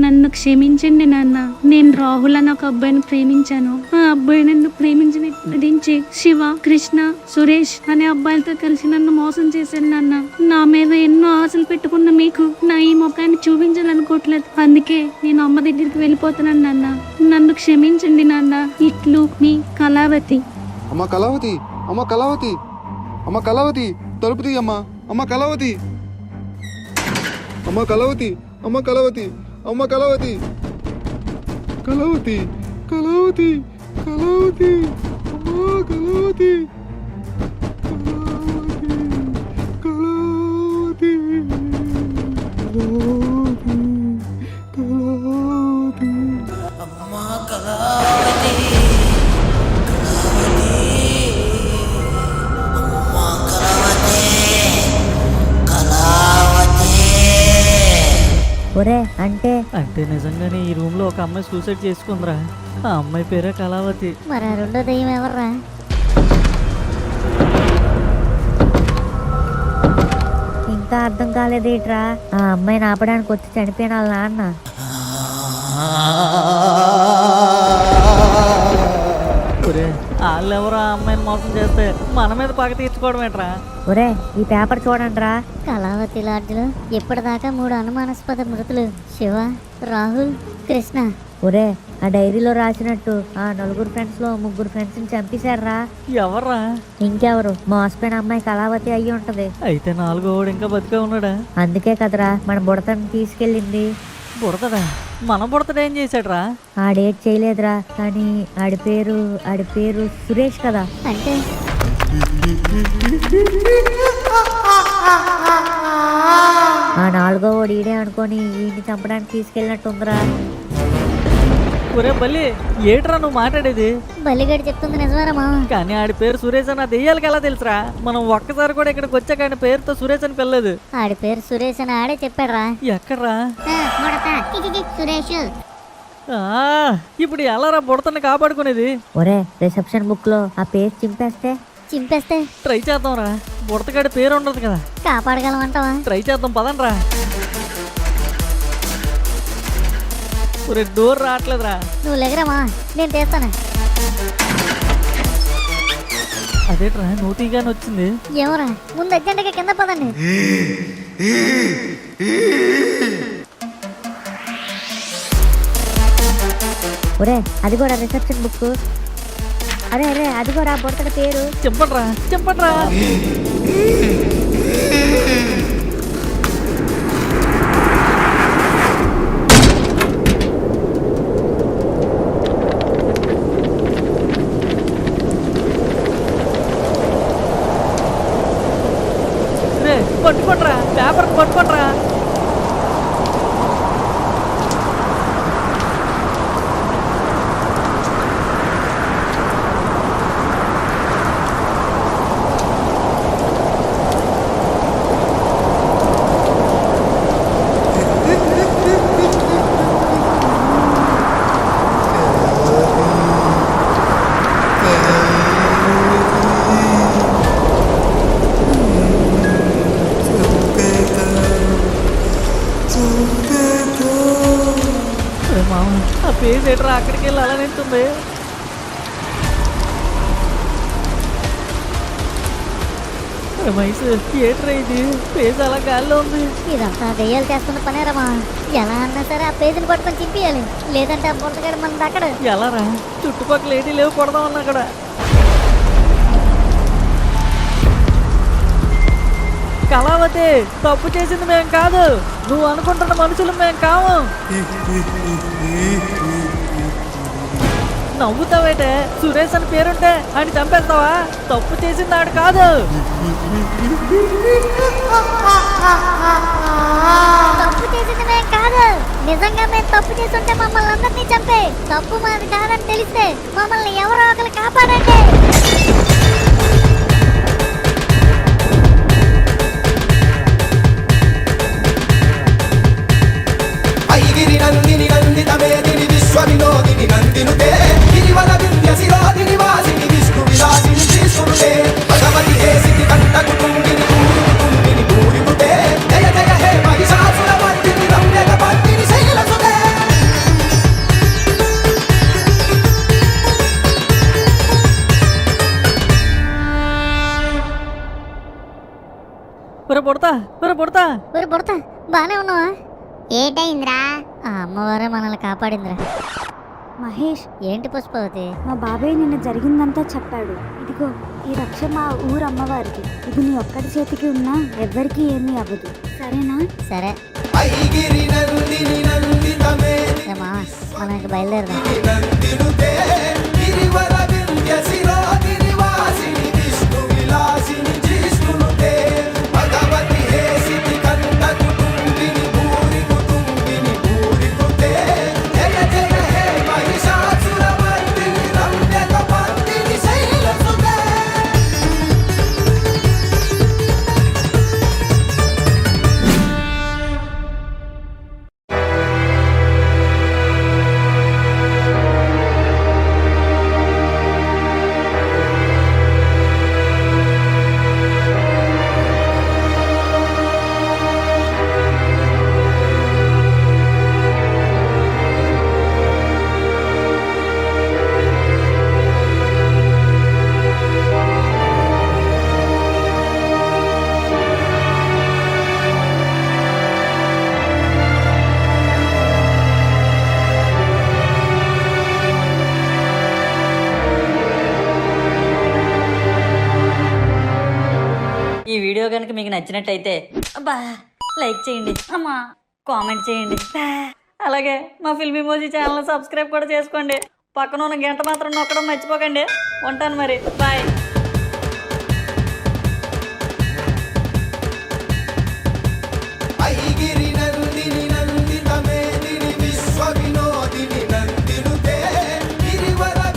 నన్ను క్షమించండి నాన్న. నేను రాహుల్ అని ఒక అబ్బాయిని ప్రేమించాను. ఆ అబ్బాయి నన్ను ప్రేమించి శివ, కృష్ణ, సురేష్ అనే అబ్బాయిలతో కలిసి నన్ను మోసం చేశాను నాన్న. నా మీద ఎన్నో ఆశలు పెట్టుకున్న మీకు నా ఈ ముఖాన్ని చూపించాలనుకోవట్లేదు. అందుకే నేను అమ్మ దగ్గరికి వెళ్ళిపోతున్నాను నాన్న. నన్ను క్షమించండి నాన్న. ఇట్లు మీ కళావతి. అమ్మ కళావతి తలుపు తీయమ్మా. అమ్మ కళావతి అమ్మ కళావతి అమ్మ కళావతి అమ్మ కళావతి కళావతి కళావతి కళావతి అమ్మ కళావతి కళావతి కళావతి అమ్మ కళావతి ఒరే అంటే నిజంగానే ఈ రూమ్ లో ఒక అమ్మాయి సూసైడ్ చేసుకుందిరా. ఆ అమ్మాయి పేరే కళావతి. మరి ఆ రెండో దయ్యం ఎవర్రా? ఇంకా అర్థం కాలేదేట్రా? ఆ అమ్మాయిని ఆపడానికి వచ్చి చనిపోయిన వాళ్ళ నాన్న. వాళ్ళెవరో ఆ అమ్మాయిని మోసం చేస్తే మన మీద పగ తీర్చుకోవడం ఏంట్రా? ఒరే ఈ పేపర్ చూడండి రా. కళావతి లాడ్జ్లో ఇప్పటిదాకా 3 అనుమానాస్పద మృతులు. శివ, రాహుల్, కృష్ణ. ఒరే ఆ డైరీలో రాసినట్టు ఆ 4 ఫ్రెండ్స్ లో 3 ఫ్రెండ్స్ ని చంపేశారా. ఎవర్రా? ఇంకెవరు, మోసపోయిన అమ్మాయి కళావతి అయ్యి ఉంటది. అయితే 4వ వాడు ఇంకా బతికే ఉన్నాడా? అందుకే కదరా మన బుడతని తీసుకెళ్ళింది. బుడతడా? మన బుడతడు ఏం చేశాడురా? ఆడేట్ చేయలేదురా, కానీ ఆడి పేరు సురేష్ కదా. అంటే ఆ 4వ వాడు ఈడే అనుకొని ఈయన్ని చంపడానికి తీసుకెళ్ళినట్టుందిరా. ఒరే బల్లి, ఏట్రా నువ్వు మాట్లాడేది? బల్లిగడి చెప్తుంది నిజమేనమ్మా. కానీ ఆడి పేరు సురేష్ అని ఆ దెయ్యాలకి ఎలా తెలుసురా? మనం ఒక్కసారి కూడా ఇక్కడికి వచ్చాక ఆయన పేరుతో సురేష్ అని పిల్లలేదు. ఆడి పేరు సురేష్ అని ఆడే చెప్పాడురా. ఎక్కడ్రా? సురేష్ ఆ, ఇప్పుడు ఎలారా బుడతని కాపాడుకునేది? ఒరే రిసెప్షన్ బుక్ లో ఆ పేరు చింపేస్తే ట్రై చేద్దాంరా. బుడతగాడి పేరు ఉండదు కదా. కాపాడగలమంటావా? ట్రై చేద్దాం పదండ్రా. ఒరే డోర్ రావట్లేదురా. నువ్వు లేగరమ్మా, నేను చేస్తాను. అదేట్రా నోటీగానే వచ్చింది. ఏమోరా, ముందు అర్జెంట్గా కింద పదండి. ఒరే అది కూడా రిసెప్షన్ బుక్. అరే అది కూడా బుడతడి పేరు. చెప్పండ్రా. పట్టుకోండ్రా, పేపర్ పట్టుకోండ్రా. ఆ పేజ్ ఏట్రా అక్కడికి వెళ్ళి అలా నింటుంది. మైసు ఏట్రా ఇది? పేజ్ అలా గాల్లో ఉంది. ఇదంతా దెయ్యాలు చేస్తున్న పనేరమ్మా. ఎలా అన్నా సరే ఆ పేజీని పట్టుకొని చింపేయాలి, లేదంటే ఆ బుడతగాడు మన అక్కడ. ఎలారా? చుట్టుపక్కల ఏటి లేవు, కొడదామన్నా అక్కడ. కళావతి, తప్పు చేసింది మేం కాదు. నువ్వు అనుకుంటున్న మనుషులు మేం కాము. నవ్వుతావేటే? సురేష్ అని పేరుంటే ఆయన చంపేస్తావా? తప్పు చేసింది ఆడు కాదు. తప్పు చేసింది మేము కాదు. నిజంగా మేము తప్పు చేస్తుంటే మమ్మల్ని అందరినీ చంపే. తప్పు మాది కాదని తెలిస్తే మమ్మల్ని ఎవరో ఒకరు కాపాడండి. ఐగిరి నందిని నందిత మేదిని విశ్వ వినోదిని నందినుతే గిరివన వింధ్య శిరోదిని వాసిని విష్ణు విలాసిని శ్రీసునుతే భగవతి హేసిని కంట కుటుంబిని కుటుంబిని పూరిముతే జయ జయ హే మహిషాసుర మర్దిని రమ్యక పద్మిని శైలసుతే. బుడతా బానే ఉన్నావా? ఏటైందిరా? ఆ అమ్మవారే మనల్ని కాపాడిందిరా. మహేష్, ఏంటి పుష్పవతి? మా బాబాయ్ నిన్న జరిగిందంతా చెప్పాడు. ఇదిగో ఈ రక్ష మా ఊరు అమ్మవారికి. ఇది నీ ఒక్కడి చేతికి ఉన్నా ఎవ్వరికీ ఏమీ అవ్వదు, సరేనా? సరే ఐగిరి నందిని నందిత మేదిని ఏమా, మనం ఇంక బయలుదేరదాం. నందినుతే గిరివన వింధ్య శిరోదిని వాసిని విష్ణు విలాసిని శ్రీసునుతే భగవతి హేసిని కంట కుటుంబిని పూరి కుటుంబిని పూరికుతే జయ జయ హే మహిషాసుర మర్దిని రమ్యక పద్మిని శైలసుతే. కనుక మీకు నచ్చినట్టయితే అబ్బా లైక్ చేయండి, అమ్మా కామెంట్ చేయండి, అలాగే మా ఫిల్మీ మోజీ ఛానల్ సబ్స్క్రైబ్ కూడా చేసుకోండి. పక్కన ఉన్న గంట మాత్రం నొక్కడం మర్చిపోకండి. ఉంటాను మరి, బాయ్.